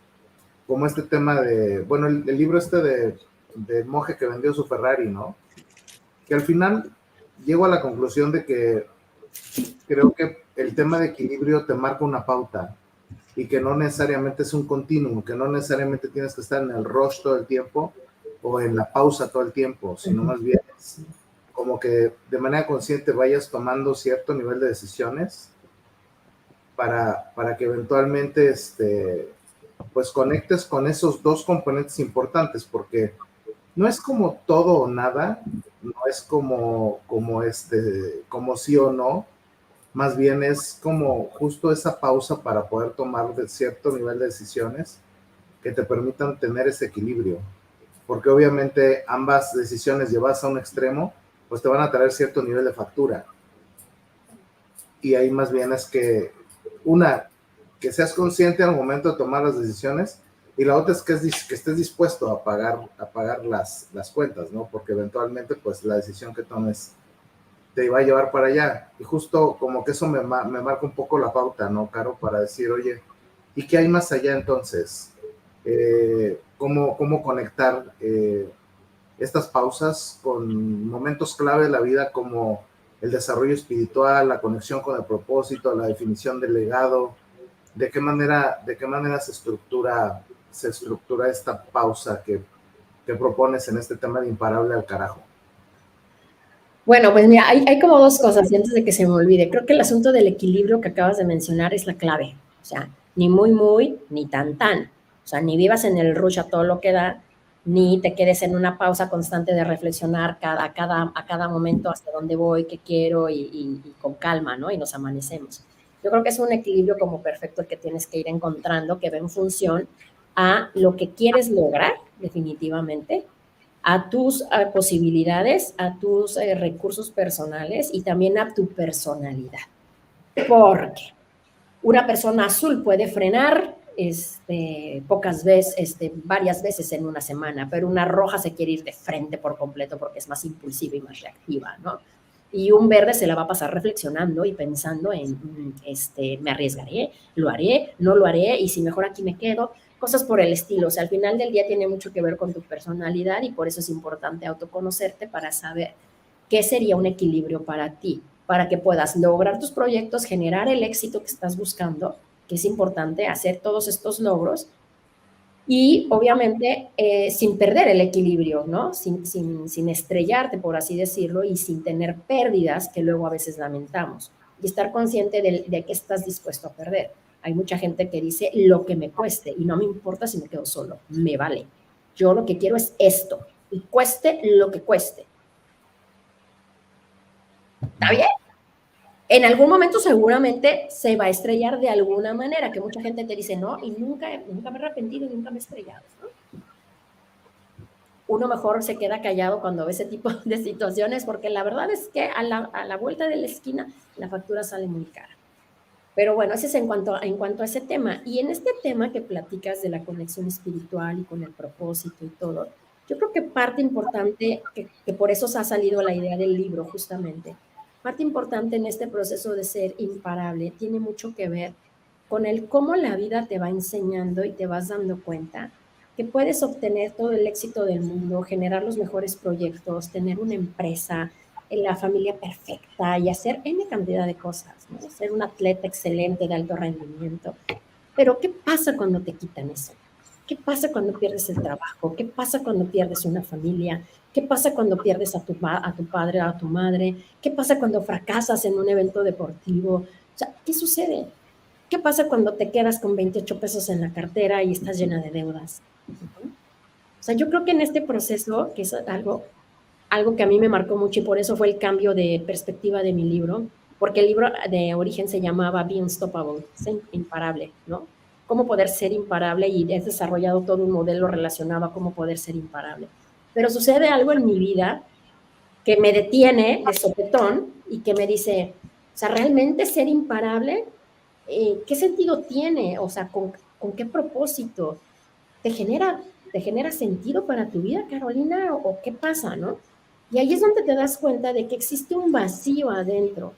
este tema de, bueno, el libro este de monje que vendió su Ferrari, ¿no? Que al final llego a la conclusión de que creo que el tema de equilibrio te marca una pauta y que no necesariamente es un continuum, que no necesariamente tienes que estar en el rush todo el tiempo o en la pausa todo el tiempo, sino más bien es como que de manera consciente vayas tomando cierto nivel de decisiones para que eventualmente pues conectes con esos dos componentes importantes, porque no es como todo o nada, no es como sí o no, más bien es como justo esa pausa para poder tomar de cierto nivel de decisiones que te permitan tener ese equilibrio, porque obviamente ambas decisiones llevadas a un extremo, pues te van a traer cierto nivel de factura, y ahí más bien es que que seas consciente al momento de tomar las decisiones, y la otra es que estés dispuesto a pagar las cuentas, ¿no? Porque eventualmente pues la decisión que tomes te va a llevar para allá, y justo como que eso me marca un poco la pauta, ¿no, Caro? Para decir, oye, ¿y qué hay más allá entonces? ¿Cómo conectar estas pausas con momentos clave de la vida como el desarrollo espiritual, la conexión con el propósito, la definición del legado? ¿De qué manera se estructura esta pausa que propones en este tema de imparable al carajo? Bueno, pues mira, hay como dos cosas, y antes de que se me olvide. Creo que el asunto del equilibrio que acabas de mencionar es la clave. O sea, ni muy, ni tan. O sea, ni vivas en el rush a todo lo que da, ni te quedes en una pausa constante de reflexionar a cada momento hacia dónde voy, qué quiero, y con calma, ¿no? Y nos amanecemos. Yo creo que es un equilibrio como perfecto el que tienes que ir encontrando, que va en función a lo que quieres lograr, definitivamente, a tus posibilidades, a tus recursos personales y también a tu personalidad. Porque una persona azul puede frenar pocas veces, varias veces en una semana, pero una roja se quiere ir de frente por completo porque es más impulsiva y más reactiva, ¿no? Y un verde se la va a pasar reflexionando y pensando en, me arriesgaré, lo haré, no lo haré, y si mejor aquí me quedo, cosas por el estilo. O sea, al final del día tiene mucho que ver con tu personalidad, y por eso es importante autoconocerte para saber qué sería un equilibrio para ti, para que puedas lograr tus proyectos, generar el éxito que estás buscando, que es importante hacer todos estos logros, y obviamente sin perder el equilibrio, ¿no? Sin estrellarte, por así decirlo, y sin tener pérdidas que luego a veces lamentamos. Y estar consciente de que estás dispuesto a perder. Hay mucha gente que dice lo que me cueste, y no me importa si me quedo solo, me vale. Yo lo que quiero es esto, y cueste lo que cueste. ¿Está bien? En algún momento seguramente se va a estrellar de alguna manera, que mucha gente te dice, no, y nunca me he arrepentido, nunca me he estrellado, ¿no? Uno mejor se queda callado cuando ve ese tipo de situaciones, porque la verdad es que a la vuelta de la esquina la factura sale muy cara. Pero bueno, ese es en cuanto a ese tema. Y en este tema que platicas de la conexión espiritual y con el propósito y todo, yo creo que parte importante, que por eso se ha salido la idea del libro justamente, parte importante en este proceso de ser imparable tiene mucho que ver con el cómo la vida te va enseñando y te vas dando cuenta que puedes obtener todo el éxito del mundo, generar los mejores proyectos, tener una empresa, la familia perfecta y hacer N cantidad de cosas, ¿no? Ser un atleta excelente de alto rendimiento. Pero ¿qué pasa cuando te quitan eso? ¿Qué pasa cuando pierdes el trabajo? ¿Qué pasa cuando pierdes una familia? ¿Qué pasa cuando pierdes a tu padre, a tu madre? ¿Qué pasa cuando fracasas en un evento deportivo? O sea, ¿qué sucede? ¿Qué pasa cuando te quedas con 28 pesos en la cartera y estás llena de deudas? ¿No? O sea, yo creo que en este proceso, que es algo que a mí me marcó mucho y por eso fue el cambio de perspectiva de mi libro, porque el libro de origen se llamaba Be Unstoppable, ser imparable, ¿no? Cómo poder ser imparable, y he desarrollado todo un modelo relacionado a cómo poder ser imparable. Pero sucede algo en mi vida que me detiene de sopetón y que me dice, o sea, ¿realmente ser imparable? ¿Qué sentido tiene? O sea, ¿con qué propósito? ¿Te genera sentido para tu vida, Carolina? ¿O qué pasa, no? Y ahí es donde te das cuenta de que existe un vacío adentro,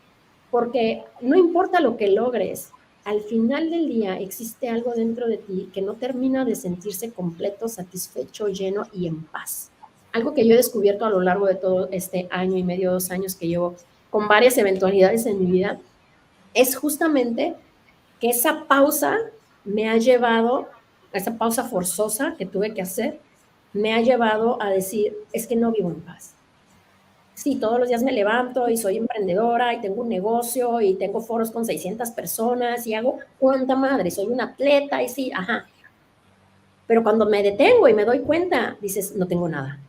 porque no importa lo que logres, al final del día existe algo dentro de ti que no termina de sentirse completo, satisfecho, lleno y en paz. Algo que yo he descubierto a lo largo de todo este año y medio, 2 años que llevo con varias eventualidades en mi vida, es justamente que esa pausa me ha llevado, esa pausa forzosa que tuve que hacer, me ha llevado a decir, es que no vivo en paz. Sí, todos los días me levanto y soy emprendedora y tengo un negocio y tengo foros con 600 personas y hago cuánta madre, soy un atleta y sí, ajá. Pero cuando me detengo y me doy cuenta, dices, no tengo nada.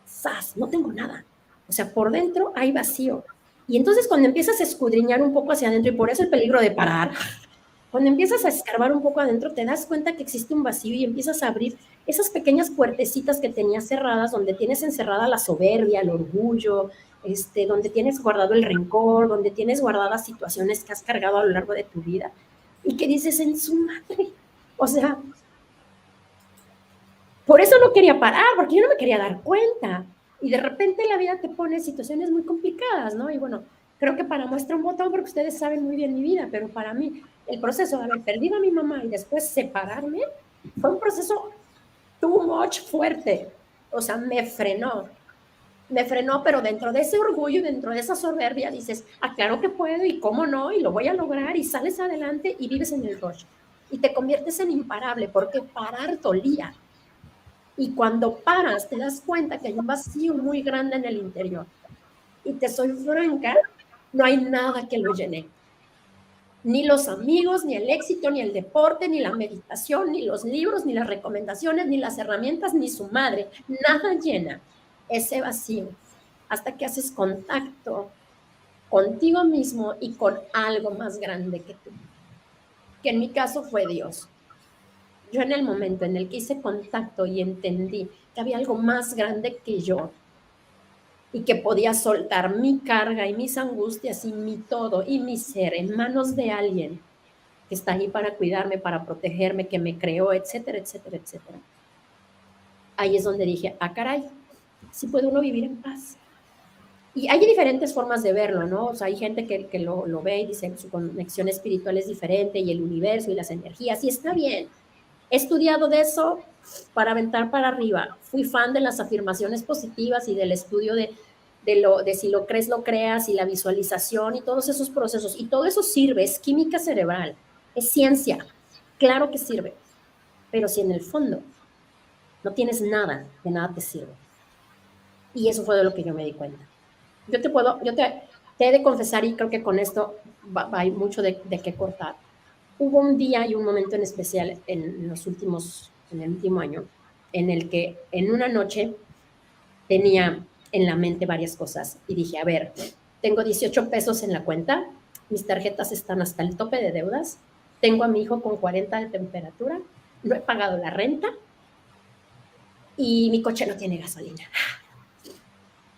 ¡Sas! No tengo nada. O sea, por dentro hay vacío. Y entonces cuando empiezas a escudriñar un poco hacia adentro, y por eso el peligro de parar, cuando empiezas a escarbar un poco adentro, te das cuenta que existe un vacío y empiezas a abrir esas pequeñas puertecitas que tenías cerradas, donde tienes encerrada la soberbia, el orgullo, donde tienes guardado el rencor, donde tienes guardadas situaciones que has cargado a lo largo de tu vida y que dices, en su madre, o sea, por eso no quería parar, porque yo no me quería dar cuenta. Y de repente la vida te pone situaciones muy complicadas, ¿no? Y bueno, creo que para muestra un botón, porque ustedes saben muy bien mi vida, pero para mí el proceso de haber perdido a mi mamá y después separarme fue un proceso too much fuerte. O sea, me frenó, pero dentro de ese orgullo, dentro de esa soberbia, dices, ah, claro que puedo y cómo no, y lo voy a lograr, y sales adelante y vives en el rush. Y te conviertes en imparable, porque parar dolía. Y cuando paras, te das cuenta que hay un vacío muy grande en el interior. Y te soy franca, no hay nada que lo llene. Ni los amigos, ni el éxito, ni el deporte, ni la meditación, ni los libros, ni las recomendaciones, ni las herramientas, ni su madre. Nada llena ese vacío hasta que haces contacto contigo mismo y con algo más grande que tú. Que en mi caso fue Dios. Yo en el momento en el que hice contacto y entendí que había algo más grande que yo y que podía soltar mi carga y mis angustias y mi todo y mi ser en manos de alguien que está ahí para cuidarme, para protegerme, que me creó, etcétera, etcétera, etcétera. Ahí es donde dije, ah, caray, sí puede uno vivir en paz. Y hay diferentes formas de verlo, ¿no? O sea, hay gente que lo ve y dice que su conexión espiritual es diferente y el universo y las energías, y está bien. He estudiado de eso para aventar para arriba. Fui fan de las afirmaciones positivas y del estudio de si lo crees, lo creas, y la visualización y todos esos procesos. Y todo eso sirve, es química cerebral, es ciencia. Claro que sirve. Pero si en el fondo no tienes nada, de nada te sirve. Y eso fue de lo que yo me di cuenta. Yo te he de confesar, y creo que con esto hay mucho de qué cortar. Hubo un día y un momento en especial en el último año, en el que en una noche tenía en la mente varias cosas y dije, a ver, tengo 18 pesos en la cuenta, mis tarjetas están hasta el tope de deudas, tengo a mi hijo con 40 de temperatura, no he pagado la renta y mi coche no tiene gasolina.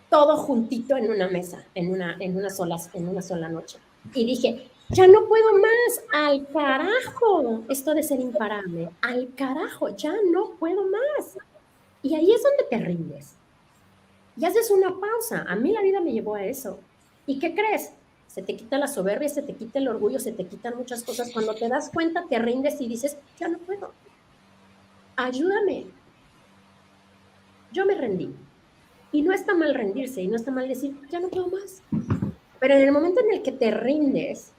Todo juntito en una mesa, en una sola noche. Y dije, ya no puedo más, al carajo, esto de ser imparable, al carajo, ya no puedo más. Y ahí es donde te rindes. Y haces una pausa. A mí la vida me llevó a eso. ¿Y qué crees? Se te quita la soberbia, se te quita el orgullo, se te quitan muchas cosas. Cuando te das cuenta, te rindes y dices, ya no puedo. Ayúdame. Yo me rendí. Y no está mal rendirse, y no está mal decir, ya no puedo más. Pero en el momento en el que te rindes,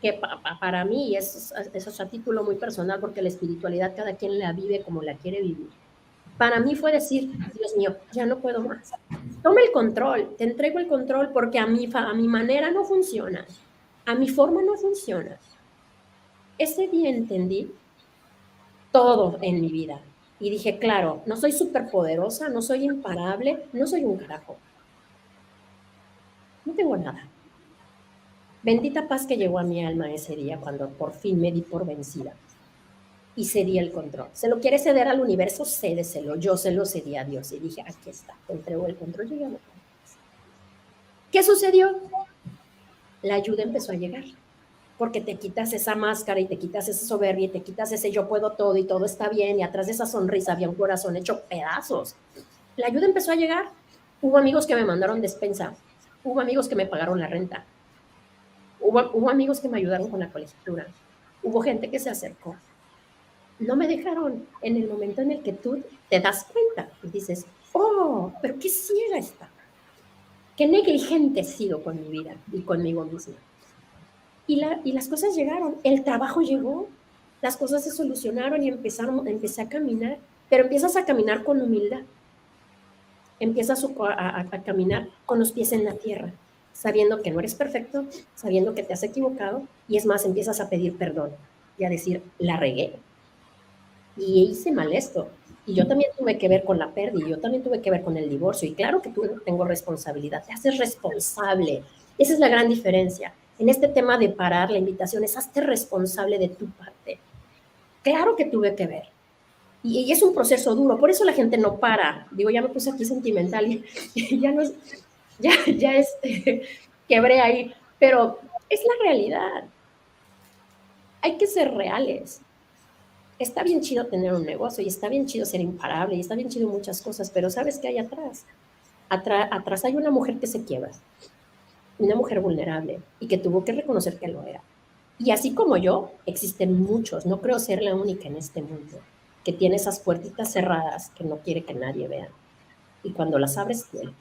que para mí eso es a título muy personal, porque la espiritualidad cada quien la vive como la quiere vivir. Para mí fue decir, Dios mío, ya no puedo más. Toma el control, te entrego el control porque a mi manera no funciona, a mi forma no funciona. Ese día entendí todo en mi vida y dije, claro, no soy superpoderosa, no soy imparable, no soy un carajo. No tengo nada. Bendita paz que llegó a mi alma ese día cuando por fin me di por vencida y cedí el control. ¿Se lo quiere ceder al universo? Cédeselo. Yo se lo cedí a Dios y dije, aquí está, te entrego el control, yo ya no puedo más. ¿Qué sucedió? La ayuda empezó a llegar, porque te quitas esa máscara y te quitas esa soberbia y te quitas ese yo puedo todo y todo está bien y atrás de esa sonrisa había un corazón hecho pedazos. La ayuda empezó a llegar. Hubo amigos que me mandaron despensa, hubo amigos que me pagaron la renta, hubo amigos que me ayudaron con la colegiatura, hubo gente que se acercó. No me dejaron en el momento en el que tú te das cuenta y dices, oh, pero qué ciega está, qué negligente he sido con mi vida y conmigo misma. Y las cosas llegaron, el trabajo llegó, las cosas se solucionaron y empecé a caminar, pero empiezas a caminar con humildad, empiezas a caminar con los pies en la tierra, sabiendo que no eres perfecto, sabiendo que te has equivocado, y es más, empiezas a pedir perdón y a decir, la regué, y hice mal esto, y yo también tuve que ver con la pérdida, y yo también tuve que ver con el divorcio, y claro que tengo responsabilidad, te haces responsable, esa es la gran diferencia. En este tema de parar, la invitación es hazte responsable de tu parte. Claro que tuve que ver. Y es un proceso duro, por eso la gente no para. Digo, ya me puse aquí sentimental y ya no es, ya quebré ahí, pero es la realidad. Hay que ser reales. Está bien chido tener un negocio y está bien chido ser imparable y está bien chido muchas cosas, pero ¿sabes qué hay atrás? Atrás hay una mujer que se quiebra, una mujer vulnerable y que tuvo que reconocer que lo era. Y así como yo, existen muchos, no creo ser la única en este mundo, que tiene esas puertitas cerradas que no quiere que nadie vea. Y cuando las abres, duele.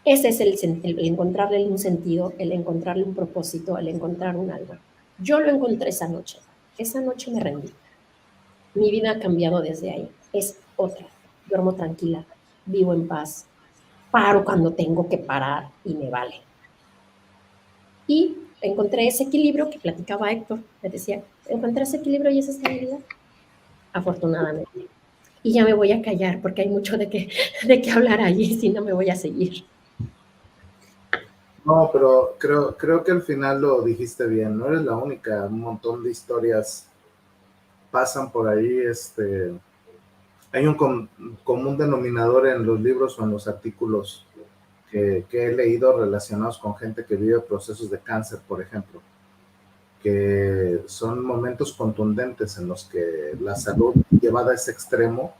Ese es el encontrarle un sentido, el encontrarle un propósito, el encontrar un algo. Yo lo encontré esa noche me rendí. Mi vida ha cambiado desde ahí, es otra. Duermo tranquila, vivo en paz, paro cuando tengo que parar y me vale. Y encontré ese equilibrio que platicaba Héctor, me decía, encontré ese equilibrio y esa estabilidad, afortunadamente. Y ya me voy a callar porque hay mucho de qué hablar allí, si no me voy a seguir. No, pero creo que al final lo dijiste bien, no eres la única, un montón de historias pasan por ahí, hay un común denominador en los libros o en los artículos que he leído relacionados con gente que vive procesos de cáncer, por ejemplo, que son momentos contundentes en los que la salud llevada a ese extremo,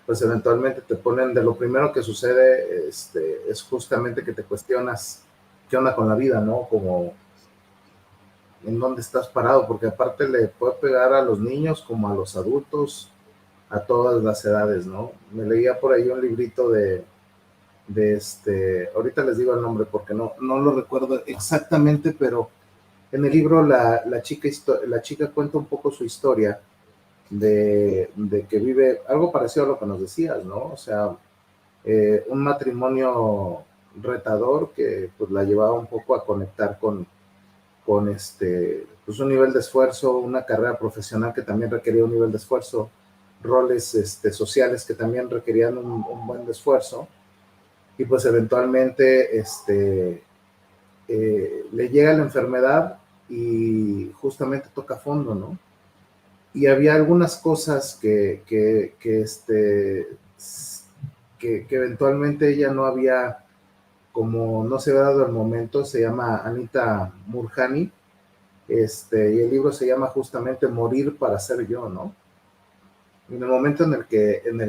pues eventualmente te ponen, de lo primero que sucede es justamente que te cuestionas qué onda con la vida, ¿no? Como en dónde estás parado, porque aparte le puede pegar a los niños como a los adultos, a todas las edades, ¿no? Me leía por ahí un librito de ahorita les digo el nombre porque no lo recuerdo exactamente, pero en el libro la chica cuenta un poco su historia de que vive algo parecido a lo que nos decías, ¿no? O sea, un matrimonio retador que pues la llevaba un poco a conectar con pues un nivel de esfuerzo, una carrera profesional que también requería un nivel de esfuerzo, roles sociales que también requerían un buen esfuerzo, y pues eventualmente le llega la enfermedad y justamente toca fondo, ¿no? Y había algunas cosas que eventualmente ella no había, como no se había dado el momento. Se llama Anita Murjani, y el libro se llama justamente Morir para ser yo, ¿no? En el momento en el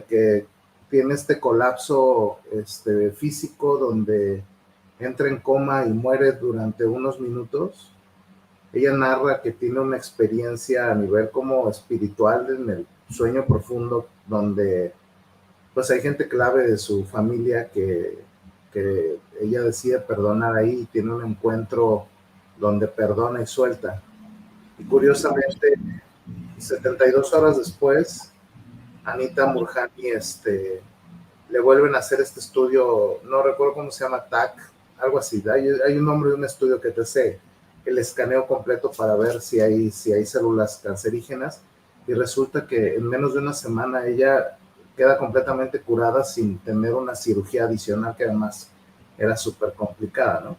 que tiene este colapso físico, donde entra en coma y muere durante unos minutos, ella narra que tiene una experiencia a nivel como espiritual en el sueño profundo, donde pues hay gente clave de su familia que ella decide perdonar ahí y tiene un encuentro donde perdona y suelta. Y curiosamente, 72 horas después, Anita Murjani le vuelven a hacer este estudio, no recuerdo cómo se llama, TAC, algo así. Hay un nombre de un estudio que te hace el escaneo completo para ver si hay células cancerígenas, y resulta que en menos de una semana ella queda completamente curada sin tener una cirugía adicional que además era súper complicada, ¿no?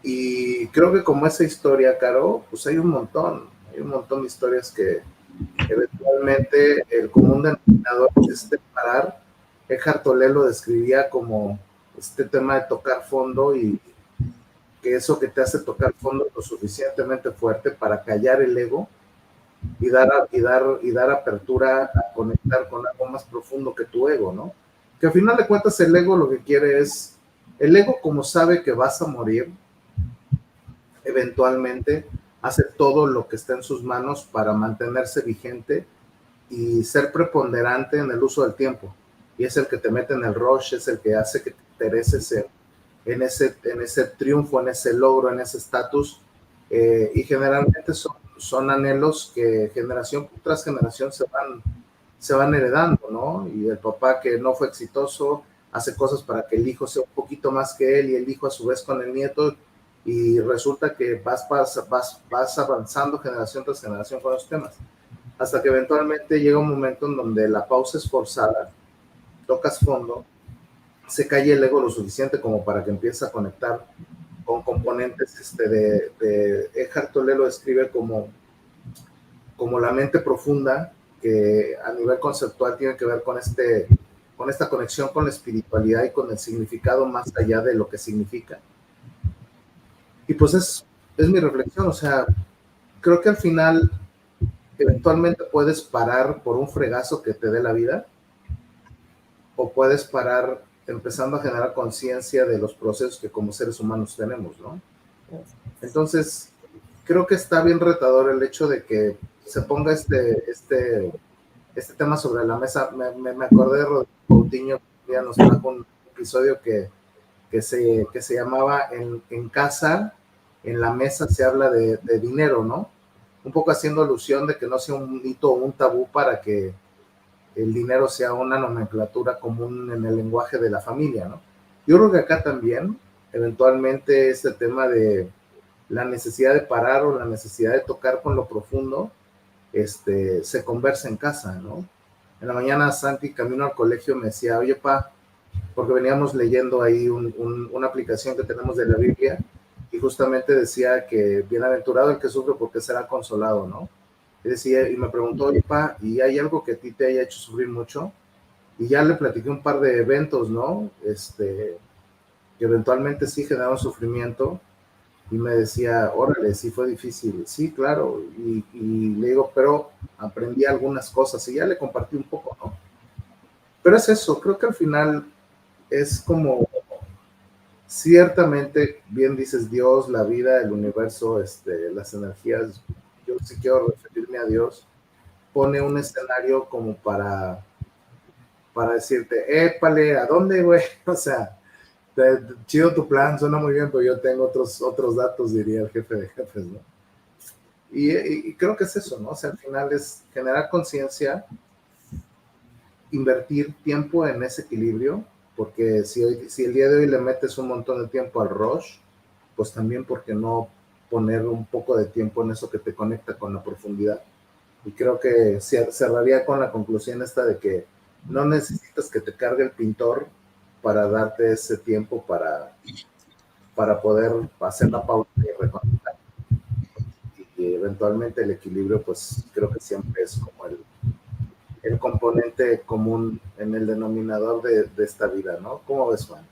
Y creo que como esa historia, Caro, pues hay un montón de historias que eventualmente el común denominador es parar. Eckhart Tolle lo describía como este tema de tocar fondo, y que eso que te hace tocar fondo lo suficientemente fuerte para callar el ego y dar apertura a conectar con algo más profundo que tu ego, ¿no? Que al final de cuentas el ego lo que quiere es, el ego como sabe que vas a morir, eventualmente hace todo lo que está en sus manos para mantenerse vigente y ser preponderante en el uso del tiempo. Y es el que te mete en el rush, es el que hace que te intereses en ese triunfo, en ese logro, en ese estatus. Y generalmente son anhelos que generación tras generación se van heredando, ¿no? Y el papá que no fue exitoso hace cosas para que el hijo sea un poquito más que él, y el hijo a su vez con el nieto, y resulta que vas avanzando generación tras generación con los temas, hasta que eventualmente llega un momento en donde la pausa es forzada, tocas fondo, se cae el ego lo suficiente como para que empiece a conectar con componentes de Eckhart Tolle lo describe como la mente profunda, que a nivel conceptual tiene que ver con esta conexión con la espiritualidad y con el significado más allá de lo que significa. Y pues es mi reflexión, o sea, creo que al final eventualmente puedes parar por un fregazo que te dé la vida, o puedes parar empezando a generar conciencia de los procesos que como seres humanos tenemos, ¿no? Entonces, creo que está bien retador el hecho de que se ponga este tema sobre la mesa. Me acordé de Rodrigo Coutinho, que ya nos trajo un episodio que se llamaba en casa, en la mesa se habla de dinero, ¿no? Un poco haciendo alusión de que no sea un mito o un tabú para que el dinero sea una nomenclatura común en el lenguaje de la familia, ¿no? Yo creo que acá también, eventualmente, este tema de la necesidad de parar o la necesidad de tocar con lo profundo, se conversa en casa, ¿no? En la mañana Santi, camino al colegio, me decía, oye, pa, porque veníamos leyendo ahí una aplicación que tenemos de la Biblia, y justamente decía que bienaventurado el que sufre porque será consolado, ¿no? Y decía, y me preguntó, oye, pa, ¿y hay algo que a ti te haya hecho sufrir mucho? Y ya le platiqué un par de eventos, ¿no? Que eventualmente sí generaron sufrimiento, y me decía, órale, sí fue difícil, sí, claro, y le digo, pero aprendí algunas cosas, y ya le compartí un poco, ¿no? Pero es eso, creo que al final es como, ciertamente, bien dices, Dios, la vida, el universo, las energías, yo sí quiero referirme a Dios, pone un escenario como para decirte, épale, ¿a dónde, güey? O sea, chido tu plan, suena muy bien, pero yo tengo otros datos, diría el jefe de jefes, ¿no? Y creo que es eso, ¿no? O sea, al final es generar conciencia, invertir tiempo en ese equilibrio, porque si el día de hoy le metes un montón de tiempo al rush, pues también, ¿por qué no poner un poco de tiempo en eso que te conecta con la profundidad? Y creo que cerraría con la conclusión esta de que no necesitas que te cargue el pintor para darte ese tiempo para poder hacer la pausa y reconectar. Y eventualmente el equilibrio, pues creo que siempre es como el componente común en el denominador de esta vida, ¿no? ¿Cómo ves, Juan?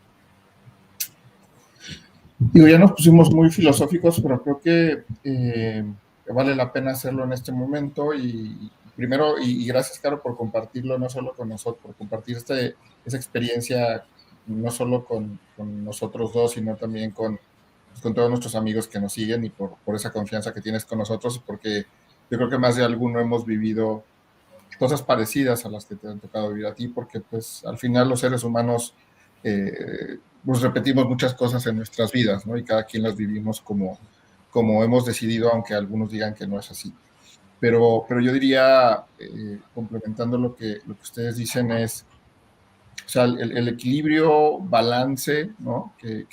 Digo, ya nos pusimos muy filosóficos, pero creo que vale la pena hacerlo en este momento. Y primero, y gracias, Caro, por compartirlo, no solo con nosotros, por compartir esa experiencia, no solo con nosotros dos, sino también con todos nuestros amigos que nos siguen, y por esa confianza que tienes con nosotros, porque yo creo que más de alguno hemos vivido cosas parecidas a las que te han tocado vivir a ti, porque pues al final los seres humanos pues repetimos muchas cosas en nuestras vidas, ¿no? Y cada quien las vivimos como hemos decidido, aunque algunos digan que no es así. Pero yo diría, complementando lo que ustedes dicen, es, o sea, el equilibrio, balance, ¿no? Que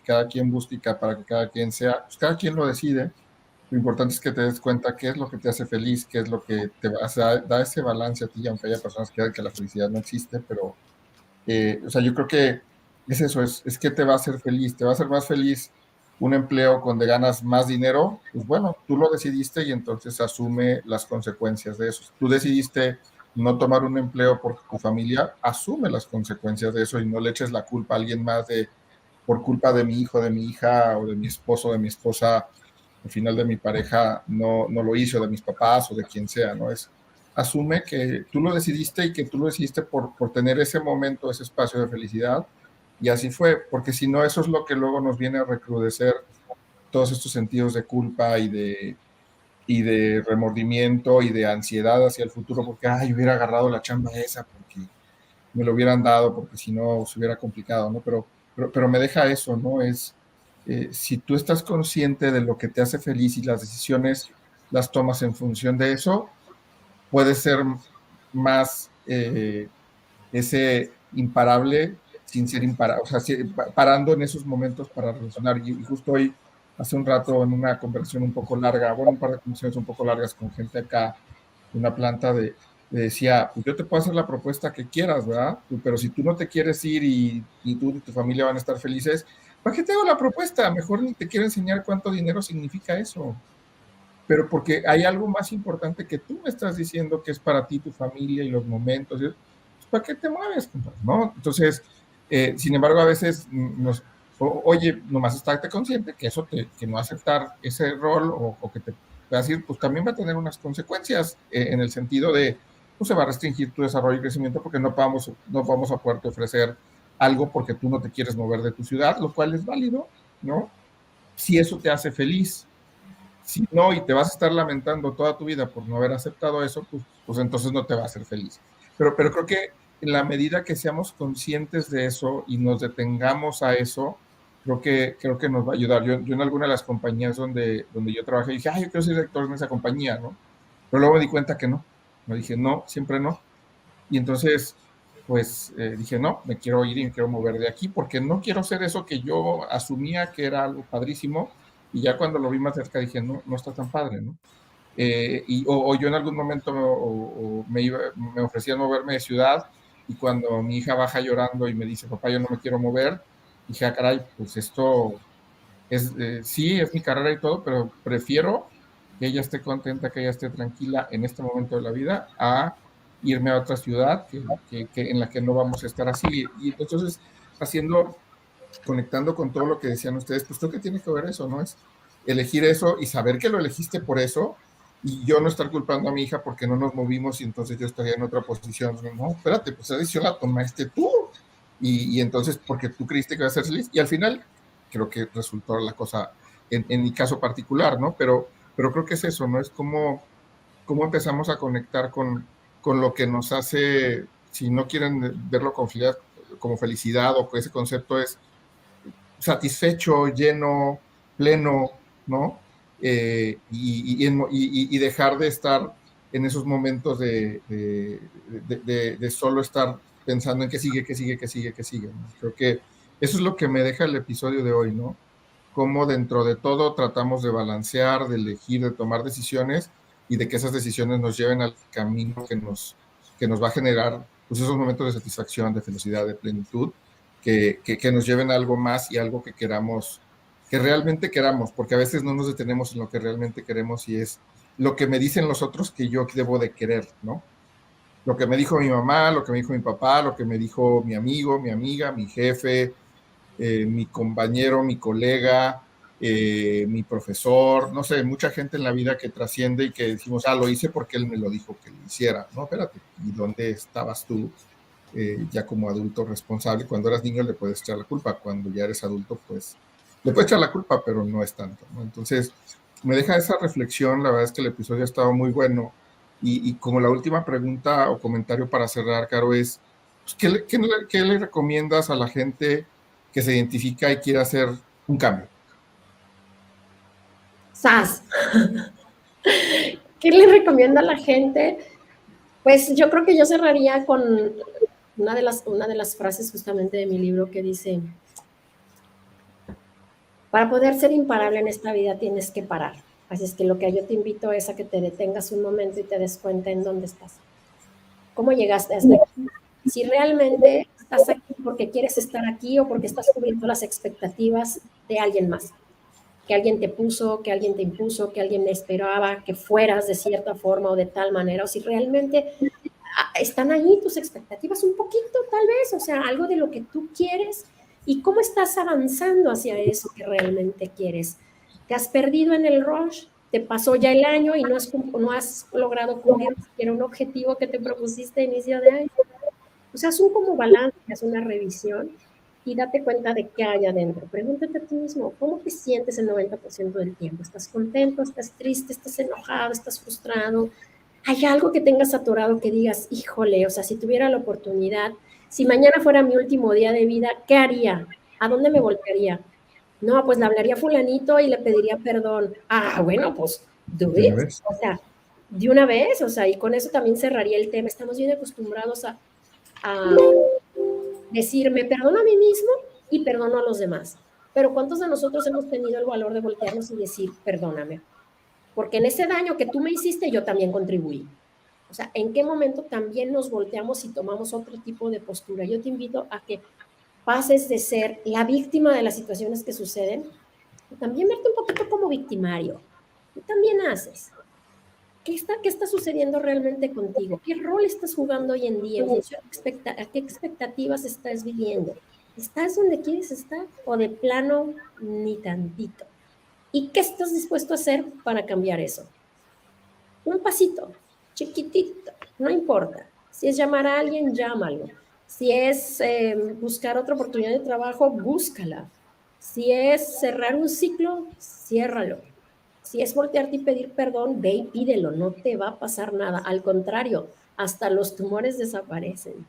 cada quien busca para que cada quien sea, pues cada quien lo decide. Lo importante es que te des cuenta qué es lo que te hace feliz, qué es lo que te va, o sea, da ese balance a ti, aunque haya personas que digan que la felicidad no existe, pero, o sea, yo creo que es eso, es que te va a hacer feliz, te va a hacer más feliz un empleo donde ganas más dinero, pues bueno, tú lo decidiste y entonces asume las consecuencias de eso. Tú decidiste no tomar un empleo por tu familia, asume las consecuencias de eso y no le eches la culpa a alguien más por culpa de mi hijo, de mi hija o de mi esposo, de mi esposa, al final de mi pareja no lo hizo, de mis papás o de quien sea, ¿no? Asume que tú lo decidiste y que tú lo decidiste por tener ese momento, ese espacio de felicidad, y así fue, porque si no, eso es lo que luego nos viene a recrudecer todos estos sentidos de culpa y de remordimiento y de ansiedad hacia el futuro, porque, ay, hubiera agarrado la chamba esa, porque me lo hubieran dado, porque si no se hubiera complicado, ¿no? Pero me deja eso, ¿no? Si tú estás consciente de lo que te hace feliz y las decisiones las tomas en función de eso, puede ser más ese imparable sin ser imparable, o sea, parando en esos momentos para relacionar. Y justo hoy, hace un rato, en una conversación un poco larga, bueno, un par de conversaciones un poco largas con gente acá, de una planta le decía, pues yo te puedo hacer la propuesta que quieras, ¿verdad? Pero si tú no te quieres ir y tú y tu familia van a estar felices, ¿para qué te hago la propuesta? Mejor ni te quiero enseñar cuánto dinero significa eso. Pero porque hay algo más importante que tú me estás diciendo que es para ti, tu familia y los momentos. Pues, ¿para qué te mueves, compadre? ¿No? Entonces, sin embargo, a veces oye, nomás estate consciente que eso que no aceptar ese rol o que te va a decir, pues también va a tener unas consecuencias en el sentido de, pues se va a restringir tu desarrollo y crecimiento porque no vamos a poderte ofrecer algo porque tú no te quieres mover de tu ciudad, lo cual es válido, ¿no? Si eso te hace feliz. Si no, y te vas a estar lamentando toda tu vida por no haber aceptado eso, pues entonces no te va a hacer feliz. Pero creo que en la medida que seamos conscientes de eso y nos detengamos a eso, creo que nos va a ayudar. Yo en alguna de las compañías donde yo trabajé dije, yo quiero ser director en esa compañía, ¿no? Pero luego me di cuenta que no. Me dije, no, siempre no. Y entonces, pues dije, no, me quiero ir y me quiero mover de aquí porque no quiero ser eso que yo asumía que era algo padrísimo. Y ya cuando lo vi más cerca dije, no está tan padre, ¿no? O yo en algún momento me ofrecían moverme de ciudad y cuando mi hija baja llorando y me dice, papá, yo no me quiero mover, dije, caray, pues esto sí, es mi carrera y todo, pero prefiero que ella esté contenta, que ella esté tranquila en este momento de la vida a irme a otra ciudad en la que no vamos a estar así. Y entonces, conectando con todo lo que decían ustedes, pues creo que tiene que ver eso, ¿no? Es elegir eso y saber que lo elegiste por eso y yo no estar culpando a mi hija porque no nos movimos y entonces yo estaría en otra posición. No, espérate, pues esa decisión la tomaste tú y entonces porque tú creíste que iba a ser feliz y al final creo que resultó la cosa en mi caso particular, ¿no? Pero creo que es eso, ¿no? Es cómo empezamos a conectar con lo que nos hace, si no quieren verlo como felicidad o ese concepto es satisfecho, lleno, pleno, ¿no? Y dejar de estar en esos momentos de solo estar pensando en qué sigue, qué sigue, qué sigue, qué sigue, ¿no? Creo que eso es lo que me deja el episodio de hoy, ¿no? Cómo dentro de todo tratamos de balancear, de elegir, de tomar decisiones y de que esas decisiones nos lleven al camino que nos va a generar pues, esos momentos de satisfacción, de felicidad, de plenitud, que nos lleven a algo más y algo que queramos, que realmente queramos, porque a veces no nos detenemos en lo que realmente queremos y es lo que me dicen los otros que yo debo de querer, ¿no? Lo que me dijo mi mamá, lo que me dijo mi papá, lo que me dijo mi amigo, mi amiga, mi jefe, mi compañero, mi colega, mi profesor, no sé, mucha gente en la vida que trasciende y que decimos, lo hice porque él me lo dijo que lo hiciera. No, espérate, ¿y dónde estabas tú? Ya como adulto responsable, cuando eras niño le puedes echar la culpa, cuando ya eres adulto pues le puedes echar la culpa, pero no es tanto, ¿no? Entonces me deja esa reflexión, la verdad es que el episodio ha estado muy bueno Y como la última pregunta o comentario para cerrar, Caro, es, pues, ¿qué le recomiendas a la gente que se identifica y quiere hacer un cambio? ¡Sas! ¿Qué le recomiendo a la gente? Pues yo creo que yo cerraría con una de las frases justamente de mi libro que dice, para poder ser imparable en esta vida tienes que parar. Así es que lo que yo te invito es a que te detengas un momento y te des cuenta en dónde estás. ¿Cómo llegaste hasta aquí? Si realmente estás aquí porque quieres estar aquí o porque estás cubriendo las expectativas de alguien más. Que alguien te puso, que alguien te impuso, que alguien esperaba que fueras de cierta forma o de tal manera, o si realmente están ahí tus expectativas un poquito tal vez, o sea, algo de lo que tú quieres y cómo estás avanzando hacia eso que realmente quieres. Te has perdido en el rush, te pasó ya el año y no has logrado cumplir siquiera un objetivo que te propusiste a inicio de año. O sea, es un como balance, es una revisión y date cuenta de qué hay adentro. Pregúntate a ti mismo, ¿cómo te sientes el 90% del tiempo? ¿Estás contento? ¿Estás triste? ¿Estás enojado? ¿Estás frustrado? ¿Hay algo que tengas atorado que digas, híjole, o sea, si tuviera la oportunidad, si mañana fuera mi último día de vida, ¿qué haría? ¿A dónde me voltearía? No, pues le hablaría a fulanito y le pediría perdón. Ah, bueno, pues do ¿De una it. vez? O sea, de una vez, o sea, y con eso también cerraría el tema. Estamos bien acostumbrados a decir, me perdono a mí mismo y perdono a los demás. Pero ¿cuántos de nosotros hemos tenido el valor de voltearnos y decir, perdóname? Porque en ese daño que tú me hiciste, yo también contribuí. O sea, ¿en qué momento también nos volteamos y tomamos otro tipo de postura? Yo te invito a que pases de ser la víctima de las situaciones que suceden, y también verte un poquito como victimario. Tú también haces. ¿Qué está sucediendo realmente contigo? ¿Qué rol estás jugando hoy en día? ¿En función a qué expectativas estás viviendo? ¿Estás donde quieres estar o de plano ni tantito? ¿Y qué estás dispuesto a hacer para cambiar eso? Un pasito, chiquitito, no importa. Si es llamar a alguien, llámalo. Si es buscar otra oportunidad de trabajo, búscala. Si es cerrar un ciclo, ciérralo. Si es voltearte y pedir perdón, ve y pídelo, no te va a pasar nada. Al contrario, hasta los tumores desaparecen.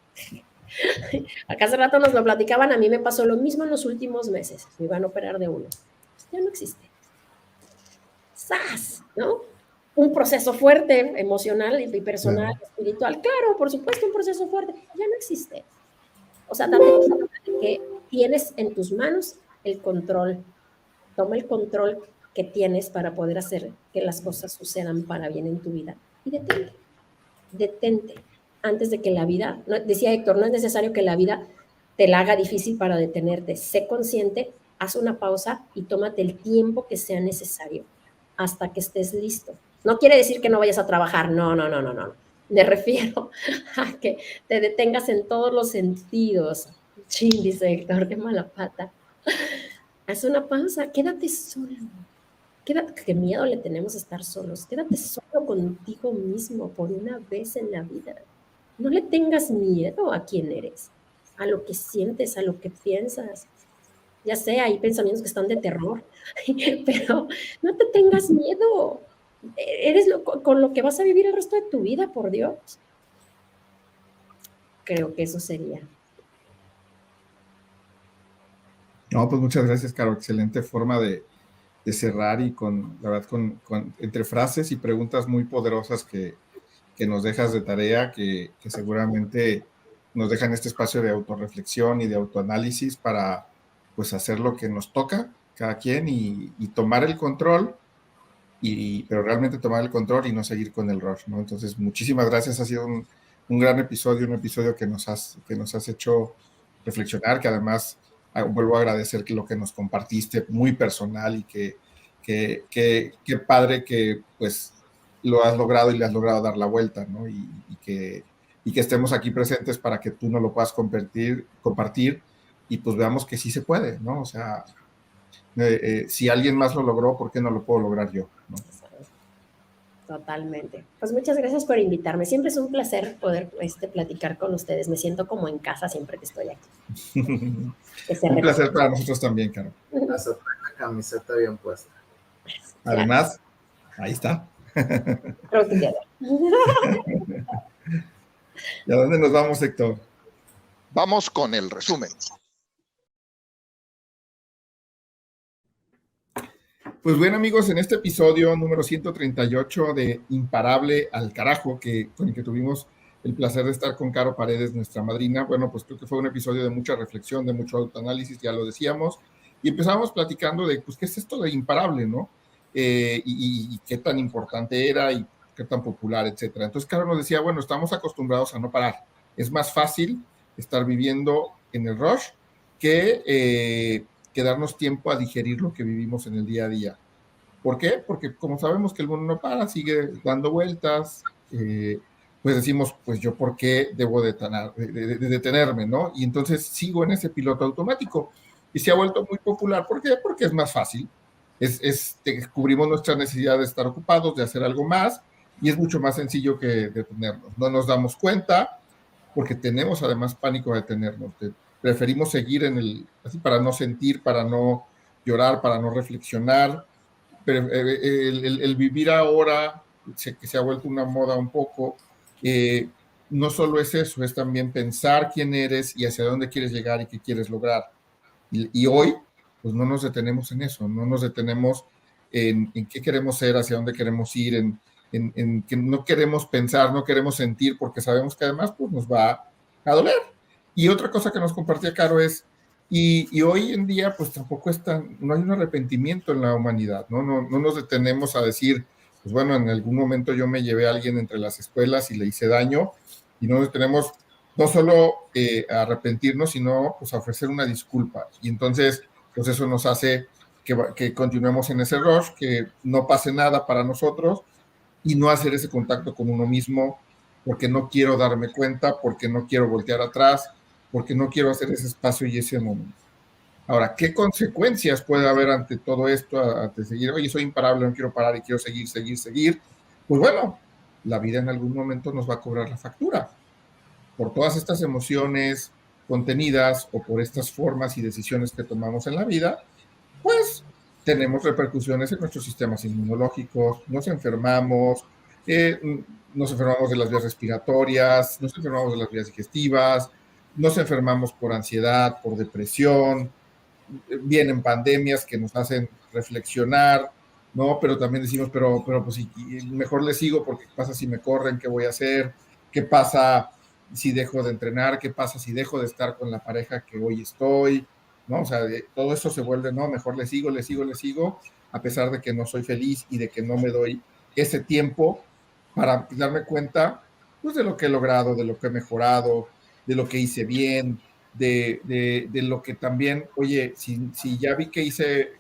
Acá hace rato nos lo platicaban, a mí me pasó lo mismo en los últimos meses. Me iban a operar de uno. Ya no existe. ¡Zas! ¿No? Un proceso fuerte, emocional y personal, espiritual. Claro, por supuesto, un proceso fuerte. Ya no existe. O sea, date cuenta de que tienes en tus manos el control. Toma el control que tienes para poder hacer que las cosas sucedan para bien en tu vida. Y detente. Detente. Antes de que la vida, decía Héctor, no es necesario que la vida te la haga difícil para detenerte. Sé consciente, haz una pausa y tómate el tiempo que sea necesario hasta que estés listo. No quiere decir que no vayas a trabajar, no, no, no, no, no. Me refiero a que te detengas en todos los sentidos. Chin, dice Héctor, qué mala pata. Haz una pausa, quédate solo. Quédate, qué miedo le tenemos a estar solos. Quédate solo contigo mismo por una vez en la vida. No le tengas miedo a quién eres, a lo que sientes, a lo que piensas. Ya sé, hay pensamientos que están de terror, pero no te tengas miedo. Eres con lo que vas a vivir el resto de tu vida, por Dios. Creo que eso sería. No, pues muchas gracias, Caro. Excelente forma de cerrar y la verdad, entre frases y preguntas muy poderosas que nos dejas de tarea, que seguramente nos dejan este espacio de autorreflexión y de autoanálisis para pues hacer lo que nos toca cada quien y tomar el control, pero realmente tomar el control y no seguir con el rush, ¿no? Entonces, muchísimas gracias. Ha sido un gran episodio, un episodio que nos has hecho reflexionar, que además vuelvo a agradecer lo que nos compartiste, muy personal, y que padre que pues lo has logrado y le has logrado dar la vuelta, ¿no? Y que estemos aquí presentes para que tú nos lo puedas compartir y pues veamos que sí se puede, ¿no? O sea, si alguien más lo logró, ¿por qué no lo puedo lograr yo, ¿no? Totalmente. Pues muchas gracias por invitarme. Siempre es un placer poder platicar con ustedes. Me siento como en casa siempre que estoy aquí. Un placer para nosotros también, Caro. La camiseta bien puesta. Además, ahí está. Grow Together. ¿Y a dónde nos vamos, Héctor? Vamos con el resumen. Pues bien, amigos, en este episodio número 138 de Imparable al Carajo, con el que tuvimos el placer de estar con Caro Paredes, nuestra madrina, bueno, pues creo que fue un episodio de mucha reflexión, de mucho autoanálisis, ya lo decíamos, y empezamos platicando de, pues, ¿qué es esto de imparable, no? Y qué tan importante era y qué tan popular, etcétera. Entonces, Caro nos decía, bueno, estamos acostumbrados a no parar. Es más fácil estar viviendo en el rush que darnos tiempo a digerir lo que vivimos en el día a día. ¿Por qué? Porque como sabemos que el mundo no para, sigue dando vueltas, pues decimos, pues yo por qué debo detenerme, ¿no? Y entonces sigo en ese piloto automático. Y se ha vuelto muy popular. ¿Por qué? Porque es más fácil. Descubrimos nuestra necesidad de estar ocupados, de hacer algo más, y es mucho más sencillo que detenernos. No nos damos cuenta, porque tenemos además pánico de detenernos. Preferimos seguir así para no sentir, para no llorar, para no reflexionar. Pero el vivir ahora, que se ha vuelto una moda un poco, no solo es eso, es también pensar quién eres y hacia dónde quieres llegar y qué quieres lograr. Y hoy, pues no nos detenemos en eso, no nos detenemos en qué queremos ser, hacia dónde queremos ir, en que no queremos pensar, no queremos sentir, porque sabemos que además pues, nos va a doler. Y otra cosa que nos compartía Caro es, y hoy en día pues tampoco no hay un arrepentimiento en la humanidad, ¿no? No nos detenemos a decir, pues bueno, en algún momento yo me llevé a alguien entre las escuelas y le hice daño, y no nos detenemos no solo a arrepentirnos, sino pues a ofrecer una disculpa. Y entonces, pues eso nos hace que continuemos en ese rush, que no pase nada para nosotros y no hacer ese contacto con uno mismo, porque no quiero darme cuenta, porque no quiero voltear atrás, porque no quiero hacer ese espacio y ese momento. Ahora, ¿qué consecuencias puede haber ante todo esto, ante seguir, oye, soy imparable, no quiero parar y quiero seguir? Pues bueno, la vida en algún momento nos va a cobrar la factura por todas estas emociones contenidas o por estas formas y decisiones que tomamos en la vida, pues tenemos repercusiones en nuestros sistemas inmunológicos, nos enfermamos de las vías respiratorias, nos enfermamos de las vías digestivas, nos enfermamos por ansiedad, por depresión, vienen pandemias que nos hacen reflexionar, ¿no? Pero también decimos, pero pues mejor le sigo porque ¿qué pasa si me corren? ¿Qué voy a hacer? ¿Qué pasa si dejo de entrenar? ¿Qué pasa si dejo de estar con la pareja que hoy estoy? ¿No? O sea, todo eso se vuelve, no, mejor le sigo, a pesar de que no soy feliz y de que no me doy ese tiempo para darme cuenta, pues, de lo que he logrado, de lo que he mejorado, de lo que hice bien, de lo que también, oye, si ya vi que hice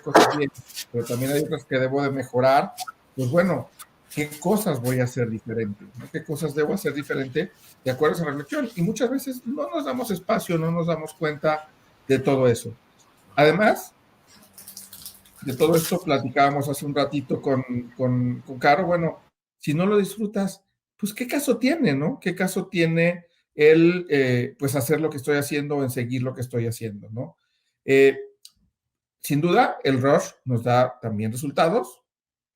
cosas bien, pero también hay otras que debo de mejorar, pues bueno, ¿qué cosas voy a hacer diferente? ¿No? ¿Qué cosas debo hacer diferente de acuerdo a esa reflexión? Y muchas veces no nos damos espacio, no nos damos cuenta de todo eso. Además, de todo esto platicábamos hace un ratito con Caro, bueno, si no lo disfrutas, pues ¿qué caso tiene, no? ¿Qué caso tiene el, pues hacer lo que estoy haciendo o en seguir lo que estoy haciendo, ¿no? Sin duda, el rush nos da también resultados,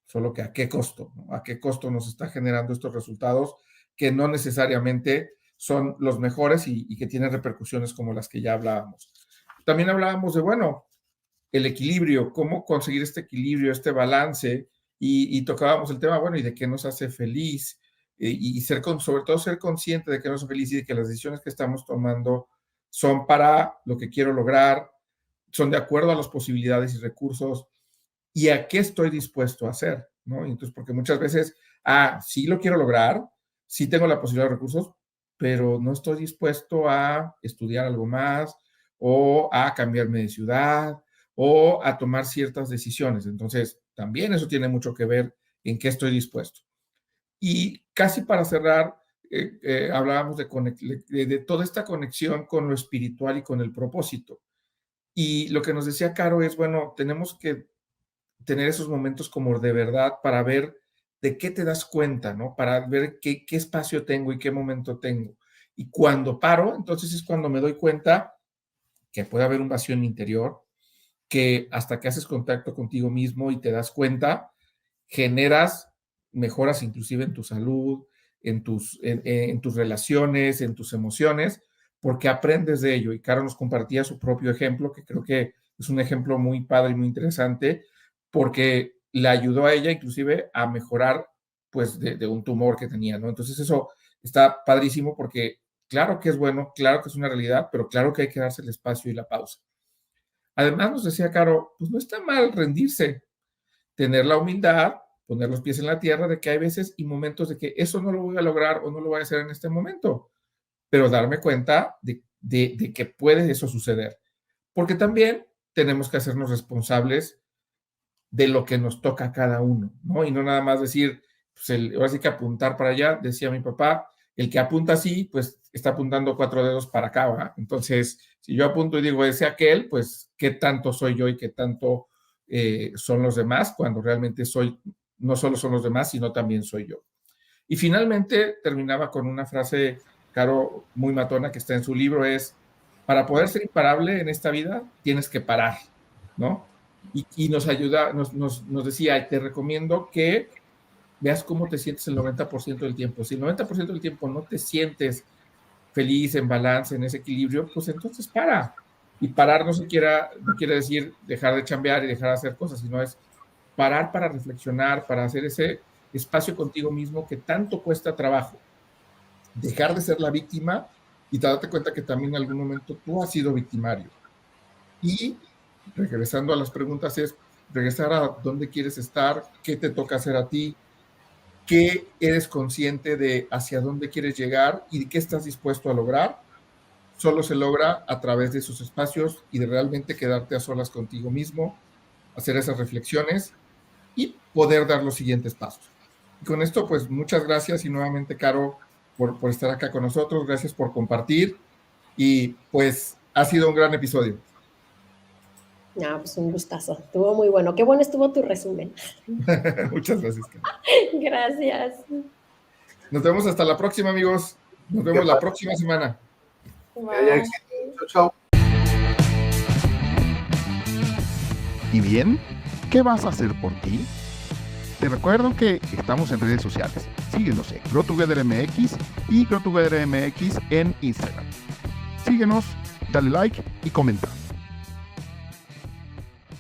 solo que a qué costo, ¿no? A qué costo nos está generando estos resultados que no necesariamente son los mejores y que tienen repercusiones como las que ya hablábamos. También hablábamos de, bueno, el equilibrio, cómo conseguir este equilibrio, este balance, y tocábamos el tema, bueno, y de qué nos hace feliz, y sobre todo ser consciente de que nos hace feliz y de que las decisiones que estamos tomando son para lo que quiero lograr, son de acuerdo a las posibilidades y recursos, y a qué estoy dispuesto a hacer, ¿no? Entonces, porque muchas veces, sí lo quiero lograr, sí tengo la posibilidad de recursos, pero no estoy dispuesto a estudiar algo más, o a cambiarme de ciudad, o a tomar ciertas decisiones. Entonces, también eso tiene mucho que ver en qué estoy dispuesto. Y casi para cerrar, hablábamos de toda esta conexión con lo espiritual y con el propósito. Y lo que nos decía Caro es, bueno, tenemos que tener esos momentos como de verdad para ver de qué te das cuenta, ¿no? Para ver qué espacio tengo y qué momento tengo. Y cuando paro, entonces es cuando me doy cuenta que puede haber un vacío en mi interior, que hasta que haces contacto contigo mismo y te das cuenta, generas mejoras inclusive en tu salud, en tus relaciones, en tus emociones, porque aprendes de ello. Y Caro nos compartía su propio ejemplo, que creo que es un ejemplo muy padre y muy interesante, porque le ayudó a ella inclusive a mejorar pues de un tumor que tenía, ¿no? Entonces eso está padrísimo porque claro que es bueno, claro que es una realidad, pero claro que hay que darse el espacio y la pausa. Además nos decía Caro, pues no está mal rendirse, tener la humildad, poner los pies en la tierra de que hay veces y momentos de que eso no lo voy a lograr o no lo voy a hacer en este momento, pero darme cuenta de que puede eso suceder. Porque también tenemos que hacernos responsables de lo que nos toca a cada uno, ¿no? Y no nada más decir, pues ahora sí que apuntar para allá, decía mi papá, el que apunta así, pues está apuntando 4 dedos para acá, ¿verdad? Entonces, si yo apunto y digo, ese aquel, pues, ¿qué tanto soy yo y qué tanto son los demás? Cuando realmente no solo son los demás, sino también soy yo. Y finalmente terminaba con una frase, Caro, muy matona, que está en su libro, es, para poder ser imparable en esta vida, tienes que parar, ¿no? Y nos ayuda, nos decía, te recomiendo que veas cómo te sientes el 90% del tiempo. Si el 90% del tiempo no te sientes feliz, en balance, en ese equilibrio, pues entonces para. Y parar no quiere decir dejar de chambear y dejar de hacer cosas, sino es parar para reflexionar, para hacer ese espacio contigo mismo que tanto cuesta trabajo. Dejar de ser la víctima y darte cuenta que también en algún momento tú has sido victimario. Y regresando a las preguntas es regresar a dónde quieres estar, qué te toca hacer a ti, qué eres consciente de hacia dónde quieres llegar y qué estás dispuesto a lograr. Solo se logra a través de esos espacios y de realmente quedarte a solas contigo mismo, hacer esas reflexiones y poder dar los siguientes pasos. Y con esto, pues muchas gracias y nuevamente, Caro, por estar acá con nosotros. Gracias por compartir y pues ha sido un gran episodio. No, pues un gustazo. Estuvo muy bueno. Qué bueno estuvo tu resumen. Muchas gracias, Caro. Gracias. Nos vemos hasta la próxima, amigos. Nos vemos la próxima semana. Bye. Chao. ¿Y bien? ¿Qué vas a hacer por ti? Te recuerdo que estamos en redes sociales. Síguenos en GrowTogetherMX y GrowTogetherMX en Instagram. Síguenos, dale like y comenta.